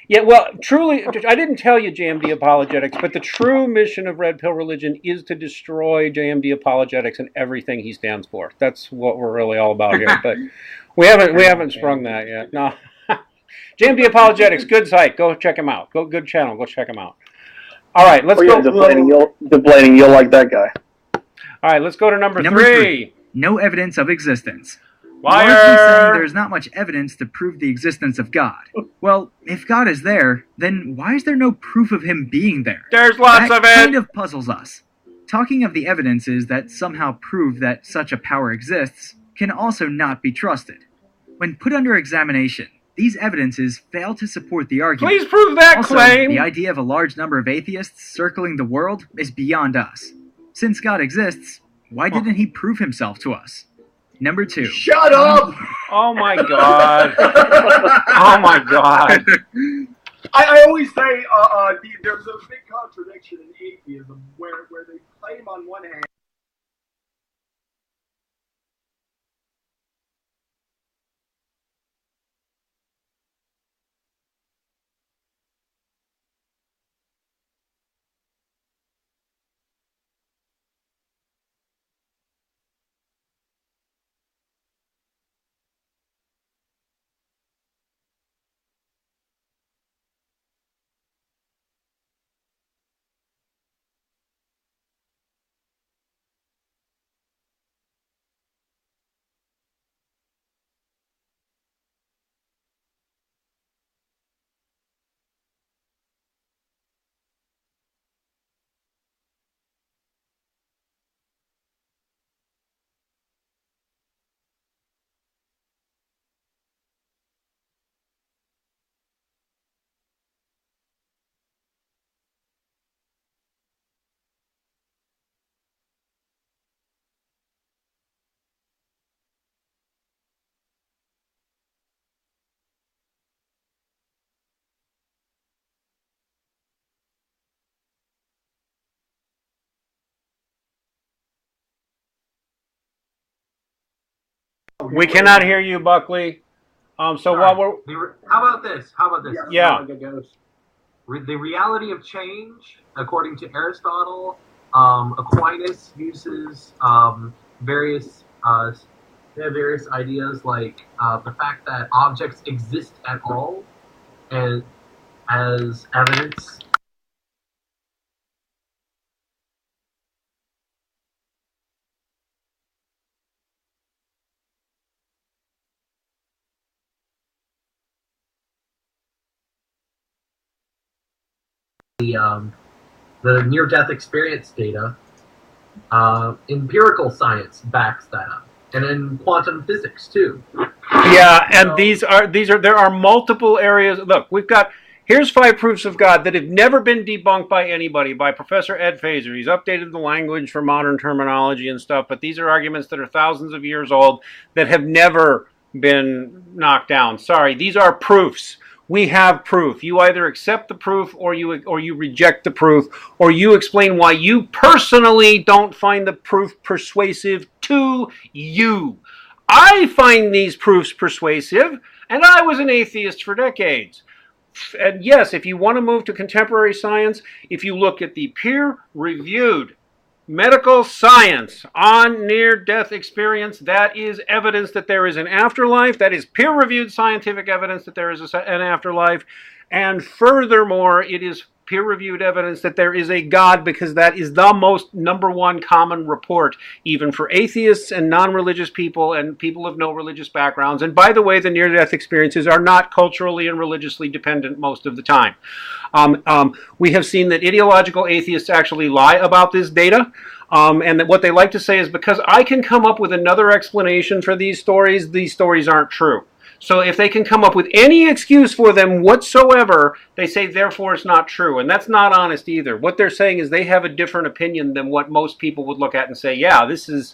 Yeah, well, truly, I didn't tell you JMD apologetics, but the true mission of Red Pill Religion is to destroy JMD apologetics and everything he stands for. That's what we're really all about here. But we haven't sprung that yet. No, JMD apologetics, good site. Go check him out. Good channel. Go check him out. All right, let's go. Deflating. You'll like that guy. All right, let's go to number three. No evidence of existence. Liar! Largely saying there's not much evidence to prove the existence of God. Well, if God is there, then why is there no proof of him being there? There's lots that of it! That kind of puzzles us. Talking of the evidences that somehow prove that such a power exists can also not be trusted. When put under examination, these evidences fail to support the argument. Please prove that also, claim! The idea of a large number of atheists circling the world is beyond us. Since God exists, why didn't he prove himself to us? Number 2. Shut up! Oh my god. Oh my god. I always say there's a big contradiction in atheism where they claim on one hand We cannot hear you, Buckley. While we're... How about this? Yeah. The reality of change, according to Aristotle, Aquinas uses various ideas like the fact that objects exist at all, and as evidence. the near-death experience data, empirical science backs that up, and in quantum physics too. Yeah, and there are multiple areas. Look, here's 5 proofs of God that have never been debunked by anybody, by Professor Ed Fazer. He's updated the language for modern terminology and stuff, but these are arguments that are thousands of years old that have never been knocked down. Sorry, these are proofs. We have proof. You either accept the proof or you reject the proof, or you explain why you personally don't find the proof persuasive to you. I find these proofs persuasive, and I was an atheist for decades. And yes, if you want to move to contemporary science, if you look at the peer-reviewed medical science on near-death experience, that is evidence that there is an afterlife. That is peer-reviewed scientific evidence that there is an afterlife. And furthermore, it is peer-reviewed evidence that there is a God, because that is the most number one common report, even for atheists and non-religious people and people of no religious backgrounds. And by the way, the near-death experiences are not culturally and religiously dependent most of the time. We have seen that ideological atheists actually lie about this data. And that what they like to say is, because I can come up with another explanation for these stories aren't true. So if they can come up with any excuse for them whatsoever, they say, therefore, it's not true. And that's not honest either. What they're saying is they have a different opinion than what most people would look at and say, yeah, this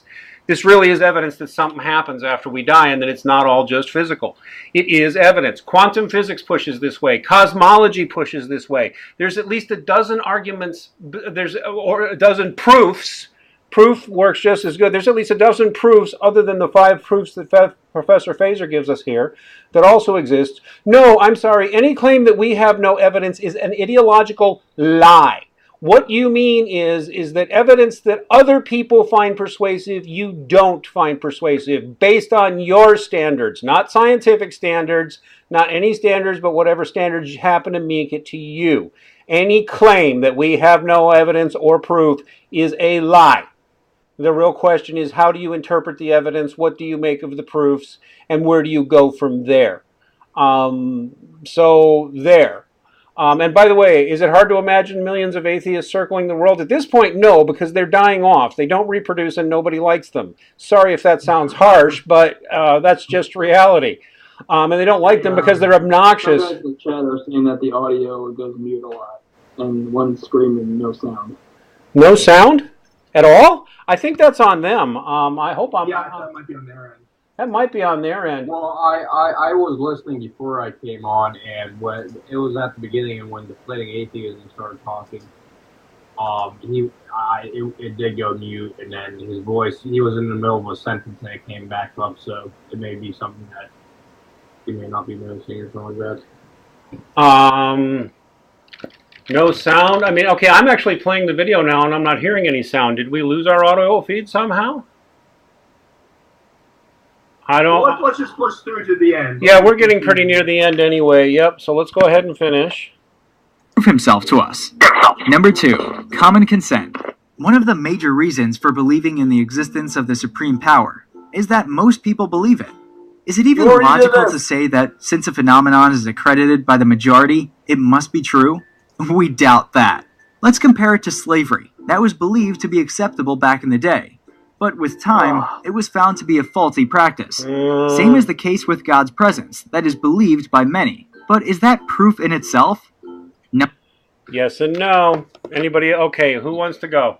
really is evidence that something happens after we die and that it's not all just physical. It is evidence. Quantum physics pushes this way. Cosmology pushes this way. There's at least a dozen arguments, or a dozen proofs. Proof works just as good. There's at least a dozen proofs other than the 5 proofs that Professor Fazer gives us here that also exist. No, I'm sorry. Any claim that we have no evidence is an ideological lie. What you mean is that evidence that other people find persuasive, you don't find persuasive based on your standards, not scientific standards, not any standards, but whatever standards happen to make it to you. Any claim that we have no evidence or proof is a lie. The real question is, how do you interpret the evidence? What do you make of the proofs? And where do you go from there? So there. And by the way, is it hard to imagine millions of atheists circling the world? At this point, no, because they're dying off. They don't reproduce and nobody likes them. Sorry if that sounds harsh, but that's just reality. And they don't like them because they're obnoxious. Some guys in the chat are saying that the audio goes mute a lot, and one screaming, no sound. No sound at all? I think that's on them. I hope I'm. Yeah, that might be on their end. That might be on their end. Well, I was listening before I came on, and when it was at the beginning, and when Deflating Atheism started talking, it did go mute, and then his voice, he was in the middle of a sentence, and it came back up. So it may be something that you may not be noticing or something like that. No sound? I mean, okay, I'm actually playing the video now and I'm not hearing any sound. Did we lose our audio feed somehow? I don't... Well, let's just push through to the end. Yeah, we're getting pretty near the end anyway. Yep, so let's go ahead and finish. Prove himself to us. Number 2, common consent. One of the major reasons for believing in the existence of the supreme power is that most people believe it. Is it even logical to say that since a phenomenon is accredited by the majority, it must be true? We doubt that. Let's compare it to slavery. That was believed to be acceptable back in the day. But with time, it was found to be a faulty practice. Same is the case with God's presence. That is believed by many. But is that proof in itself? No. Yes and no. Anybody? Okay, who wants to go?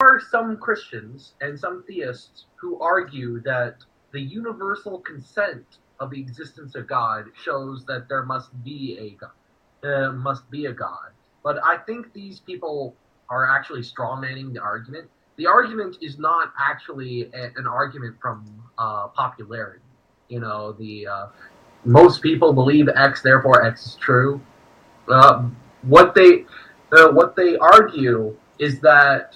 There are some Christians and some theists who argue that the universal consent of the existence of God shows that there must be a God. But I think these people are actually strawmanning the argument. The argument is not actually an argument from popularity. You know, most people believe X, therefore X is true. What they argue is that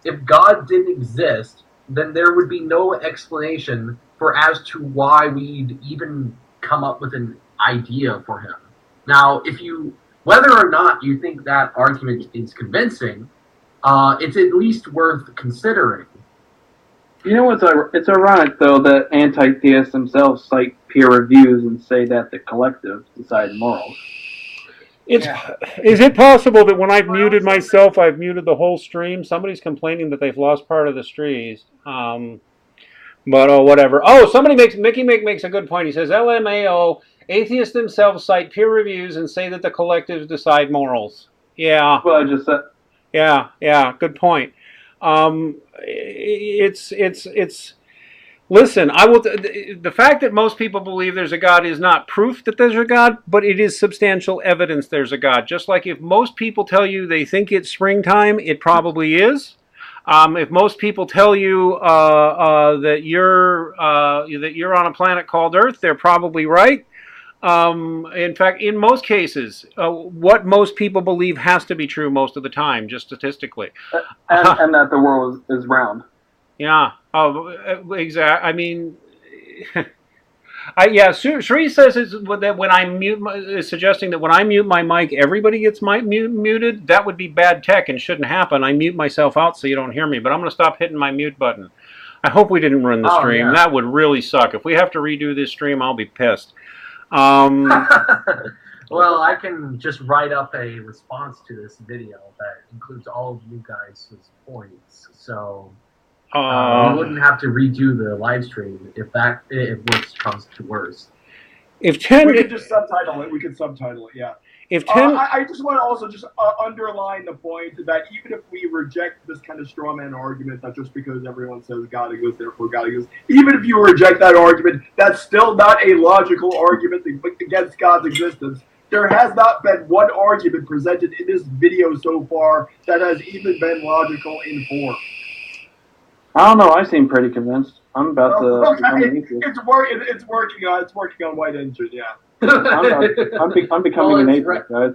if God didn't exist, then there would be no explanation as to why we'd even come up with an idea for him. Now, whether or not you think that argument is convincing, it's at least worth considering. You know what's it's ironic though that anti-theists themselves cite peer reviews and say that the collective decide morals. Is it possible that when I've muted myself, I've muted the whole stream? Somebody's complaining that they've lost part of the streams. But whatever. Oh, Mickey makes a good point. He says LMAO atheists themselves cite peer reviews and say that the collectives decide morals. Yeah. Well, I just said. Yeah. Good point. Listen, I will. The fact that most people believe there's a God is not proof that there's a God, but it is substantial evidence there's a God. Just like if most people tell you they think it's springtime, it probably is. If most people tell you that you're on a planet called Earth, they're probably right. In fact, in most cases, what most people believe has to be true most of the time, just statistically. And that the world is round. Yeah. Oh, exactly. I mean, Sri says that when I is suggesting that when I mute my mic, everybody gets muted. That would be bad tech and shouldn't happen. I mute myself out so you don't hear me. But I'm going to stop hitting my mute button. I hope we didn't ruin the stream. Yeah. That would really suck. If we have to redo this stream, I'll be pissed. Well, I can just write up a response to this video that includes all of you guys' points. So you wouldn't have to redo the live stream if worse comes to worse. We could just subtitle it. We could subtitle it, yeah. If 10, I just want to also just underline the point that even if we reject this kind of straw man argument that just because everyone says God exists, therefore God exists, even if you reject that argument, that's still not a logical argument against God's existence. There has not been one argument presented in this video so far that has even been logical in form. I don't know. I seem pretty convinced. I'm about to. Okay. It's working on White Engine, yeah. I'm becoming an atheist, guys.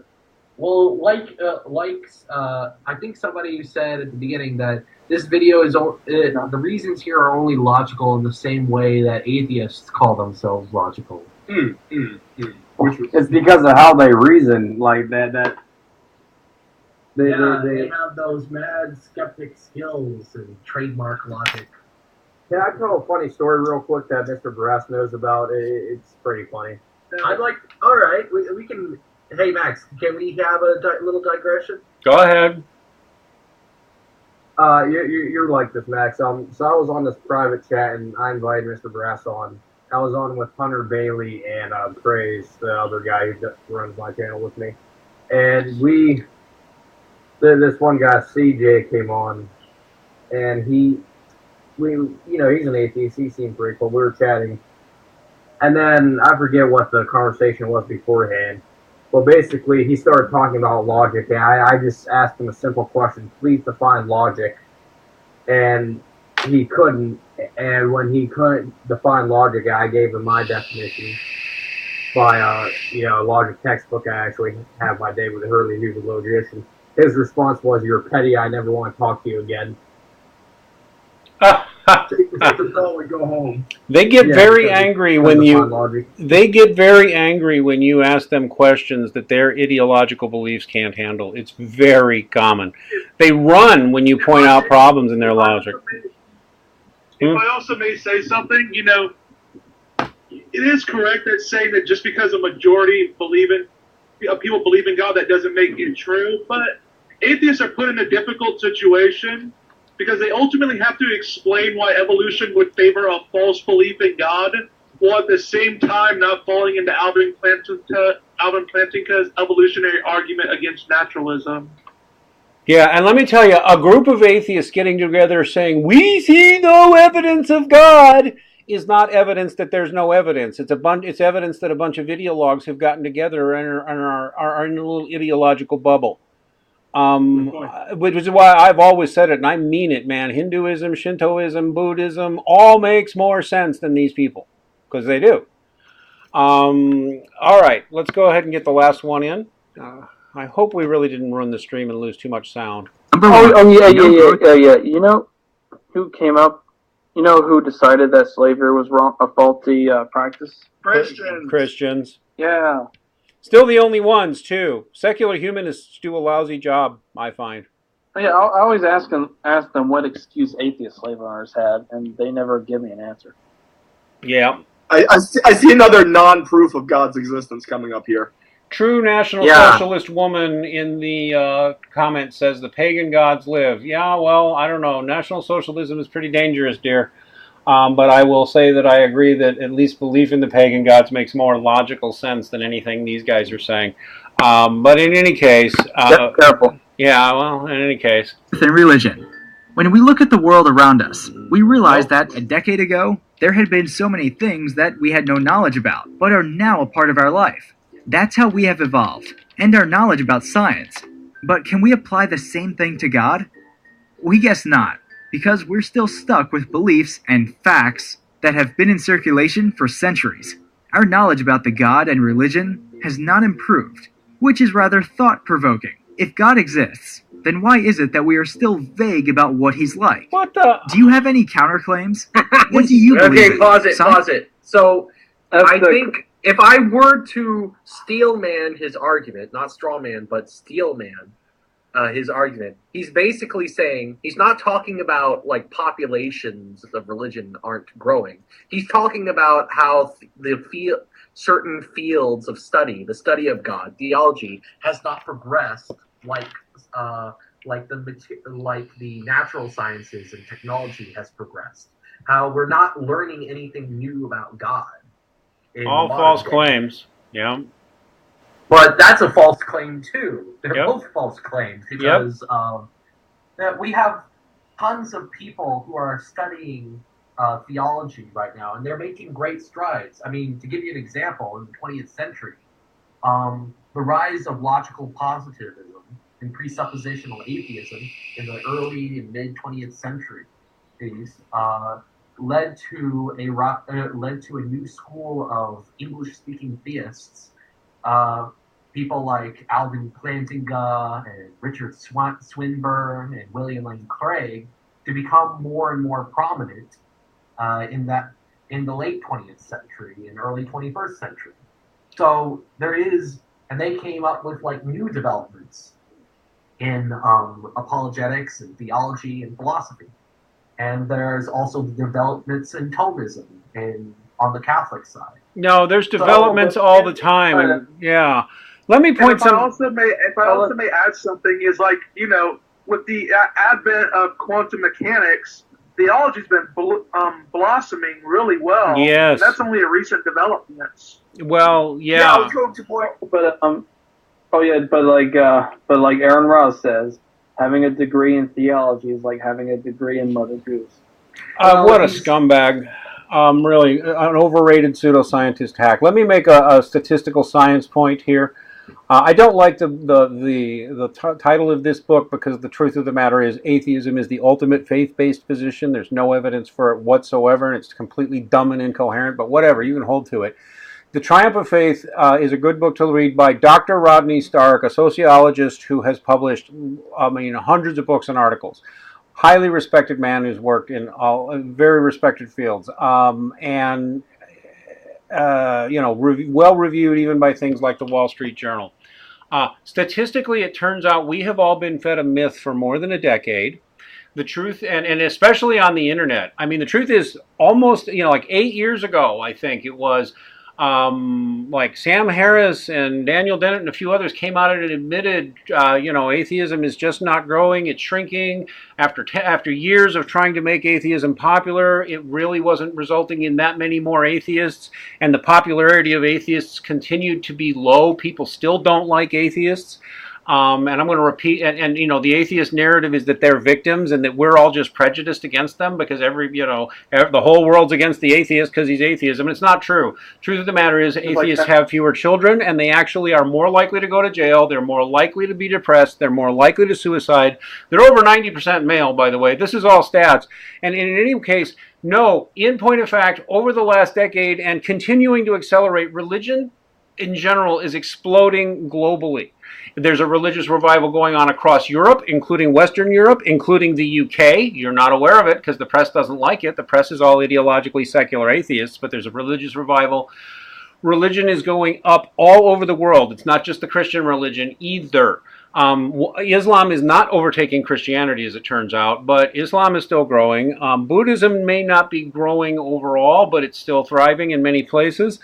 Well, I think somebody said at the beginning that this video is the reasons here are only logical in the same way that atheists call themselves logical. It's because of how they reason, like that. They have those mad skeptic skills and trademark logic. Can I tell a funny story real quick that Mr. Brass knows about? It's pretty funny. I'd like. All right, we can. Hey Max, can we have a little digression? Go ahead. You're like this, Max. So I was on this private chat and I invited Mr. Brass on. I was on with Hunter Bailey and Praise, the other guy who runs my channel with me, and this one guy CJ came on, and he's an atheist. He seemed pretty cool. We were chatting. And then I forget what the conversation was beforehand. But basically, he started talking about logic. And I just asked him a simple question. Please define logic. And he couldn't. And when he couldn't define logic, I gave him my definition by a logic textbook I actually have by David Hurley, who's a logician. His response was, "You're petty. I never want to talk to you again." Take the call and go home. They get very angry when you ask them questions that their ideological beliefs can't handle. It's very common. They run when you point out problems in their logic. If I also may say something, it is correct that saying that just because a majority people believe in God, that doesn't make it true. But atheists are put in a difficult situation because they ultimately have to explain why evolution would favor a false belief in God, while at the same time not falling into Alvin Plantinga's evolutionary argument against naturalism. Yeah, and let me tell you, a group of atheists getting together saying, "We see no evidence of God," is not evidence that there's no evidence. It's evidence that a bunch of ideologues have gotten together and are in a little ideological bubble. Which is why I've always said it, and I mean it, man. Hinduism, Shintoism, Buddhism all makes more sense than these people, because they do. All right, let's go ahead and get the last one in. I hope we really didn't ruin the stream and lose too much sound. Yeah. You know who came up? You know who decided that slavery was wrong, a faulty practice? Christians. Yeah. Still the only ones, too. Secular humanists do a lousy job, I find. Yeah, I always ask them what excuse atheist slave owners have, and they never give me an answer. Yeah. I see another non-proof of God's existence coming up here. True National Socialist woman in the comments says the pagan gods live. Yeah, well, I don't know. National Socialism is pretty dangerous, dear. But I will say that I agree that at least belief in the pagan gods makes more logical sense than anything these guys are saying. But in any case... careful. Yeah, well, in any case... Within religion. When we look at the world around us, we realize that a decade ago, there had been so many things that we had no knowledge about, but are now a part of our life. That's how we have evolved, and our knowledge about science. But can we apply the same thing to God? We guess not, because we're still stuck with beliefs and facts that have been in circulation for centuries. Our knowledge about the God and religion has not improved, which is rather thought-provoking. If God exists, then why is it that we are still vague about what he's like? What the? Do you have any counterclaims? What do you believe? Okay, pause it. So, I think if I were to steel man his argument, not straw man, but steel man his argument, he's basically saying, he's not talking about like populations of religion aren't growing. He's talking about how certain fields of study, the study of God, theology, has not progressed like the natural sciences and technology has progressed. How we're not learning anything new about God. All false claims. Yeah. But that's a false claim too. They're both false claims because that we have tons of people who are studying theology right now, and they're making great strides. I mean, to give you an example, in the 20th century, the rise of logical positivism and presuppositional atheism in the early and mid 20th century led to a new school of English-speaking theists. People like Alvin Plantinga and Richard Swinburne and William Lane Craig to become more and more prominent in the late 20th century and early 21st century. So and they came up with like new developments in apologetics and theology and philosophy. And there's also developments in Thomism and on the Catholic side. No, there's developments all the time. And, yeah. Let me point If I also may add something, is like, with the advent of quantum mechanics, theology's been blossoming really well. Yes. That's only a recent development. Well, yeah. Yeah, I was going to point, but like Aaron Ross says, having a degree in theology is like having a degree in Mother Goose. What a scumbag. Really, an overrated pseudoscientist hack. Let me make a statistical science point here. I don't like the title of this book because the truth of the matter is atheism is the ultimate faith-based position. There's no evidence for it whatsoever, and it's completely dumb and incoherent, but whatever, you can hold to it. The Triumph of Faith is a good book to read by Dr. Rodney Stark, a sociologist who has published hundreds of books and articles. Highly respected man who's worked in all very respected fields, well reviewed even by things like the Wall Street Journal. Statistically, it turns out we have all been fed a myth for more than a decade. The truth, and especially on the internet. I mean, the truth is almost, like 8 years ago, I think it was, like Sam Harris and Daniel Dennett and a few others came out and admitted, atheism is just not growing, it's shrinking. After years of trying to make atheism popular, it really wasn't resulting in that many more atheists, and the popularity of atheists continued to be low. People still don't like atheists. And I'm going to repeat, and the atheist narrative is that they're victims and that we're all just prejudiced against them because the whole world's against the atheist because he's atheism. And it's not true. Truth of the matter is atheists have fewer children and they actually are more likely to go to jail. They're more likely to be depressed. They're more likely to suicide. They're over 90% male, by the way. This is all stats. And in any case, no, in point of fact, over the last decade and continuing to accelerate, religion in general is exploding globally. There's a religious revival going on across Europe, including Western Europe, including the UK. You're not aware of it because the press doesn't like it. The press is all ideologically secular atheists, but there's a religious revival religion is going up all over the world. It's not just the Christian religion either. Islam is not overtaking Christianity, as it turns out, but Islam is still growing. Buddhism may not be growing overall, but it's still thriving in many places.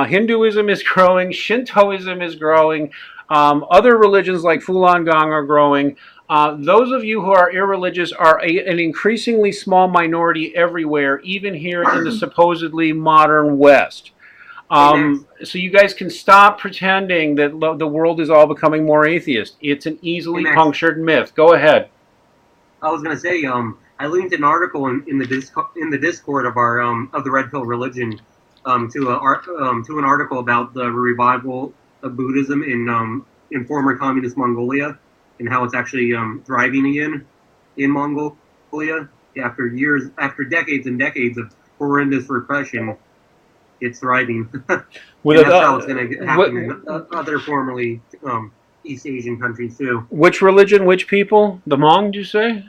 Hinduism is growing. Shintoism is growing. Other religions like Falun Gong are growing. Those of you who are irreligious are an increasingly small minority everywhere, even here in the supposedly modern West. So you guys can stop pretending that the world is all becoming more atheist. It's an easily punctured myth. Go ahead. I was going to say, I linked an article in the Discord of our of the Red Pill Religion to an article about the revival of Buddhism in former communist Mongolia and how it's actually thriving again in Mongolia after decades and decades of horrendous repression. It's thriving. And that's how it's going to happen in other formerly East Asian countries too. Which religion? Which people? The Hmong? Did you say?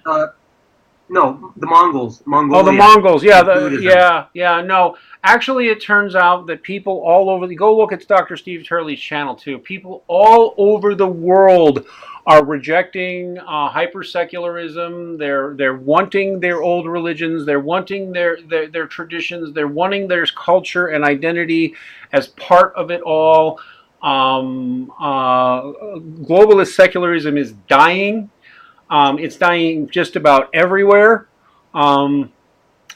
No, the Mongols. Mongolia. Oh, the Mongols. Yeah, yeah. No, actually, it turns out that people all over go look at Dr. Steve Turley's channel too. People all over the world are rejecting hyper-secularism. They're wanting their old religions. They're wanting their traditions. They're wanting their culture and identity as part of it all. Globalist secularism is dying. It's dying just about everywhere.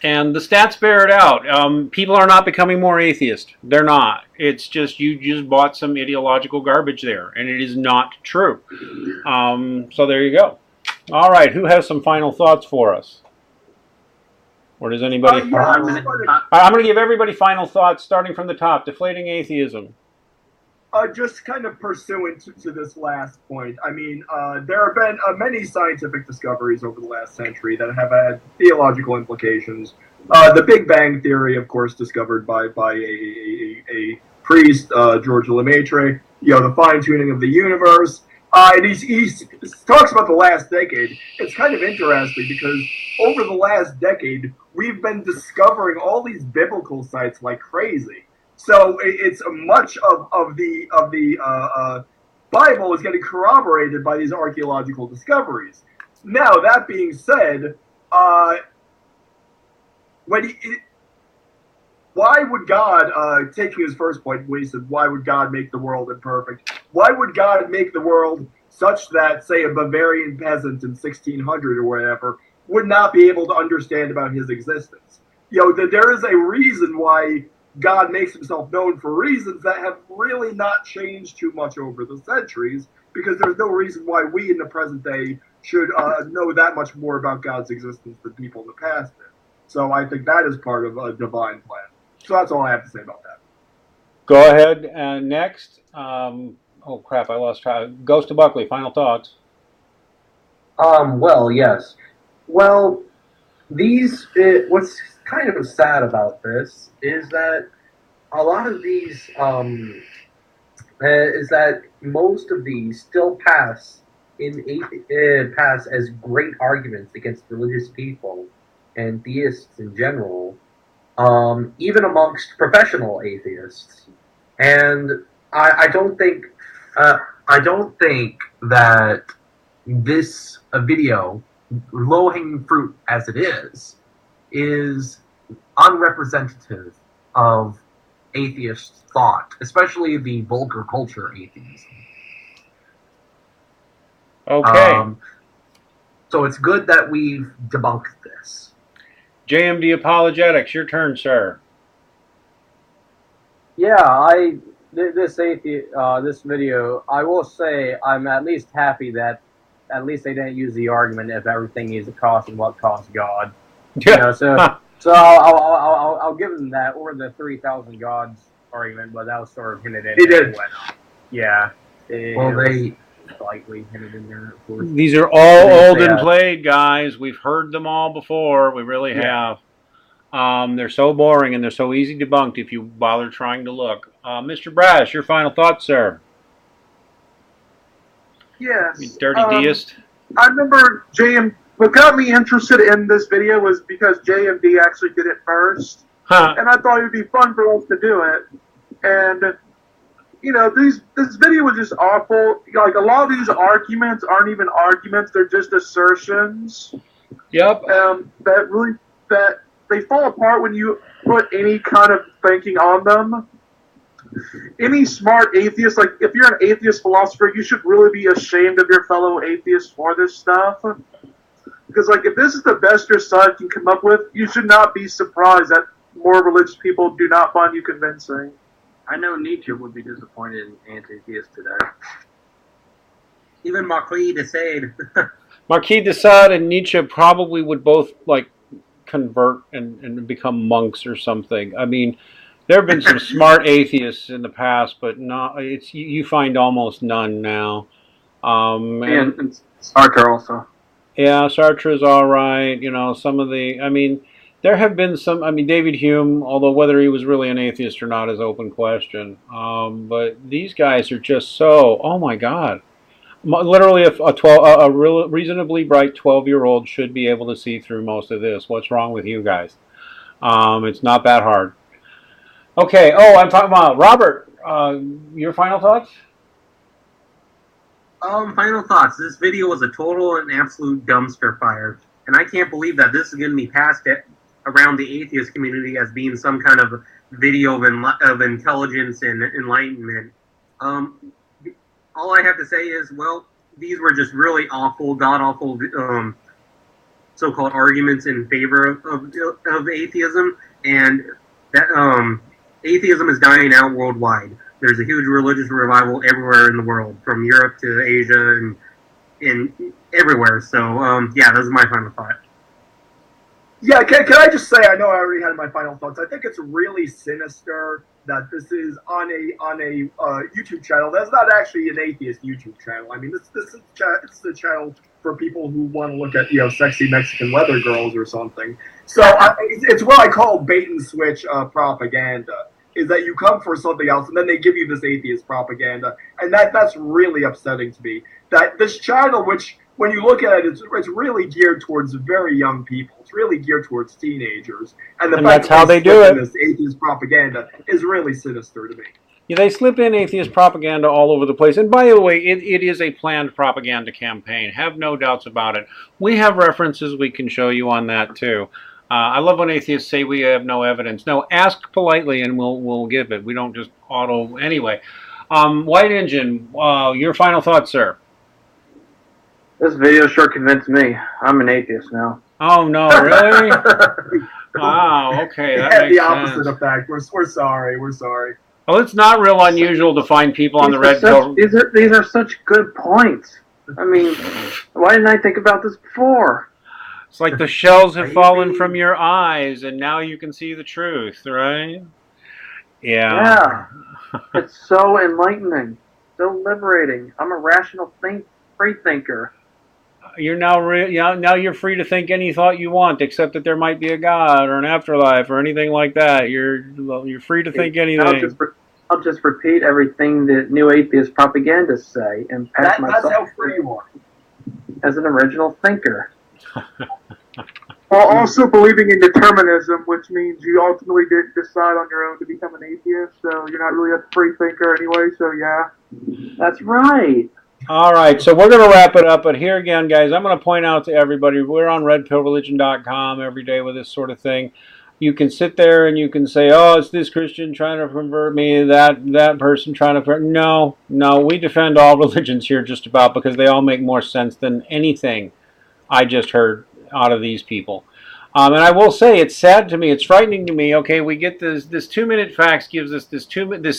And the stats bear it out. People are not becoming more atheist. They're not. It's just you just bought some ideological garbage there, and it is not true. So there you go. All right, who has some final thoughts for us? Or does anybody? I'm going to give everybody final thoughts, starting from the top. Deflating atheism. Just kind of pursuant to this last point, I mean, there have been many scientific discoveries over the last century that have had theological implications. The Big Bang Theory, of course, discovered by a priest, George Lemaitre, the fine-tuning of the universe. And he talks about the last decade. It's kind of interesting because over the last decade, we've been discovering all these biblical sites like crazy. So it's much of the Bible is getting corroborated by these archaeological discoveries. Now, that being said, why would God, taking his first point, when he said, why would God make the world imperfect? Why would God make the world such that, say, a Bavarian peasant in 1600 or whatever would not be able to understand about his existence? There is a reason why God makes himself known for reasons that have really not changed too much over the centuries, because there's no reason why we in the present day should know that much more about God's existence than people in the past did. So I think that is part of a divine plan. So that's all I have to say about that. Go ahead. Next. Oh, crap, I lost track. Ghost of Buckley, final thoughts. Well, yes. Well, what's kind of sad about this is that a lot of these is that most of these still pass as great arguments against religious people and theists in general, even amongst professional atheists. And I don't think that this video, low-hanging fruit as it is unrepresentative of atheist thought, especially the vulgar culture atheism. Okay. So it's good that we've debunked this. JMD Apologetics, your turn, sir. Yeah, this video, I will say I'm at least happy that at least they didn't use the argument if everything is a cost and what costs God. Yeah. So I'll give them that, or the 3,000 gods argument, but that was sort of hinted in. He did. Yeah. They slightly hinted in there, of course. These are all old and played, guys. We've heard them all before. We really have. They're so boring and they're so easy debunked if you bother trying to look. Mr. Brash, your final thoughts, sir? Yes. You dirty deist. I remember what got me interested in this video was because JMD actually did it first. Huh. And I thought it would be fun for us to do it. And this video was just awful. Like, a lot of these arguments aren't even arguments; they're just assertions. Yep. That they fall apart when you put any kind of thinking on them. Any smart atheist, like if you're an atheist philosopher, you should really be ashamed of your fellow atheists for this stuff. Because, like, if this is the best your side can come up with, you should not be surprised that more religious people do not find you convincing. I know Nietzsche would be disappointed in anti-theists today. Even Marquis de Sade. Marquis de Sade and Nietzsche probably would both, like, convert and become monks or something. I mean, there have been some smart atheists in the past, but not. You find almost none now. And Sartre also. Yeah, Sartre's all right. Some of the. I mean, there have been some. I mean, David Hume, although whether he was really an atheist or not is open question. But these guys are just so. Oh my God. Literally, a reasonably bright 12-year-old should be able to see through most of this. What's wrong with you guys? It's not that hard. Okay. Oh, I'm talking about Robert. Your final thoughts? Final thoughts. This video was a total and absolute dumpster fire, and I can't believe that this is going to be passed around the atheist community as being some kind of video of intelligence and enlightenment. All I have to say is, well, these were just really awful, god-awful so-called arguments in favor of atheism, and that atheism is dying out worldwide. There's a huge religious revival everywhere in the world, from Europe to Asia and everywhere. So, yeah, this is my final thought. Yeah, can I just say, I know I already had my final thoughts. I think it's really sinister that this is on a YouTube channel that's not actually an atheist YouTube channel. I mean, this is a channel for people who want to look at sexy Mexican leather girls or something. So it's what I call bait and switch propaganda. Is that you come for something else and then they give you this atheist propaganda, and that's really upsetting to me. That this channel, which when you look at it, it's really geared towards very young people. It's really geared towards teenagers, and that's how they do it. This atheist propaganda is really sinister to me. Yeah, they slip in atheist propaganda all over the place. And by the way, it is a planned propaganda campaign. Have no doubts about it. We have references we can show you on that too. I love when atheists say we have no evidence. No, ask politely and we'll give it. We don't just auto anyway. White Engine, your final thoughts, sir. This video sure convinced me. I'm an atheist now. Oh no, really? Wow, okay, that makes the opposite sense. effect. We're sorry. We're sorry. Well, it's not real unusual to find people on the red pill. These are such good points. I mean, why didn't I think about this before? It's like the shells have fallen from your eyes, and now you can see the truth, right? Yeah. Yeah. It's so enlightening, so liberating. I'm a rational free thinker. You're now you're free to think any thought you want, except that there might be a God or an afterlife or anything like that. You're free to think anything. I'll just repeat everything that new atheist propagandists say and pass myself that's how free you are. As an original thinker. While also believing in determinism, which means you ultimately didn't decide on your own to become an atheist, so you're not really a free thinker anyway, so yeah. That's right. All right, so we're going to wrap it up, but here again, guys, I'm going to point out to everybody, we're on redpillreligion.com every day with this sort of thing. You can sit there and you can say, oh, it's this Christian trying to convert me, that person trying to convert. No, we defend all religions here just about because they all make more sense than anything I just heard out of these people. And I will say, it's sad to me, it's frightening to me. Okay, we get this 2-minute facts gives us this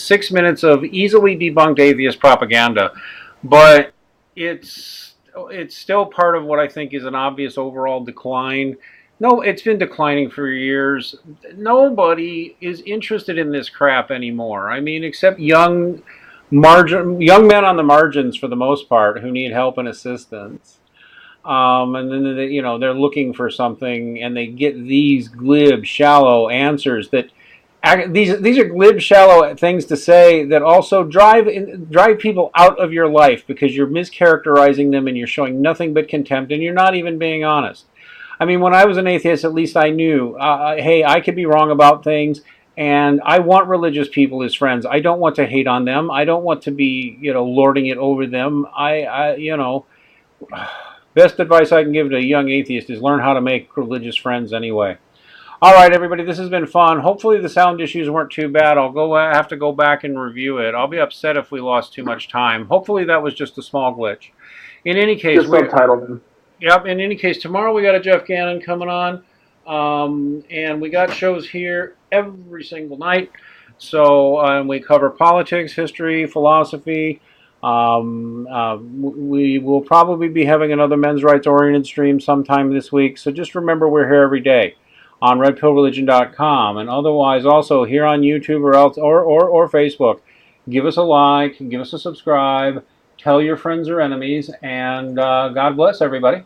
6 minutes of easily debunked atheist propaganda, but it's still part of what I think is an obvious overall decline. No, it's been declining for years. Nobody is interested in this crap anymore. I mean, except young men on the margins for the most part who need help and assistance. And then they're looking for something, and they get these glib, shallow answers that these are glib, shallow things to say that also drive people out of your life because you're mischaracterizing them and you're showing nothing but contempt and you're not even being honest. I mean, when I was an atheist, at least I knew, hey, I could be wrong about things, And I want religious people as friends. I don't want to hate on them. I don't want to be, lording it over them. Best advice I can give to a young atheist is learn how to make religious friends anyway. All right, everybody, this has been fun. Hopefully the sound issues weren't too bad. Have to go back and review it. I'll be upset if we lost too much time. Hopefully that was just a small glitch. In any case, Just subtitle them. Yep. In any case, tomorrow we got a Jeff Gannon coming on, and we got shows here every single night. So we cover politics, history, philosophy. We will probably be having another men's rights oriented stream sometime this week. So just remember, we're here every day on redpillreligion.com, and otherwise also here on YouTube or Facebook. Give us a like, give us a subscribe, tell your friends or enemies, and God bless everybody.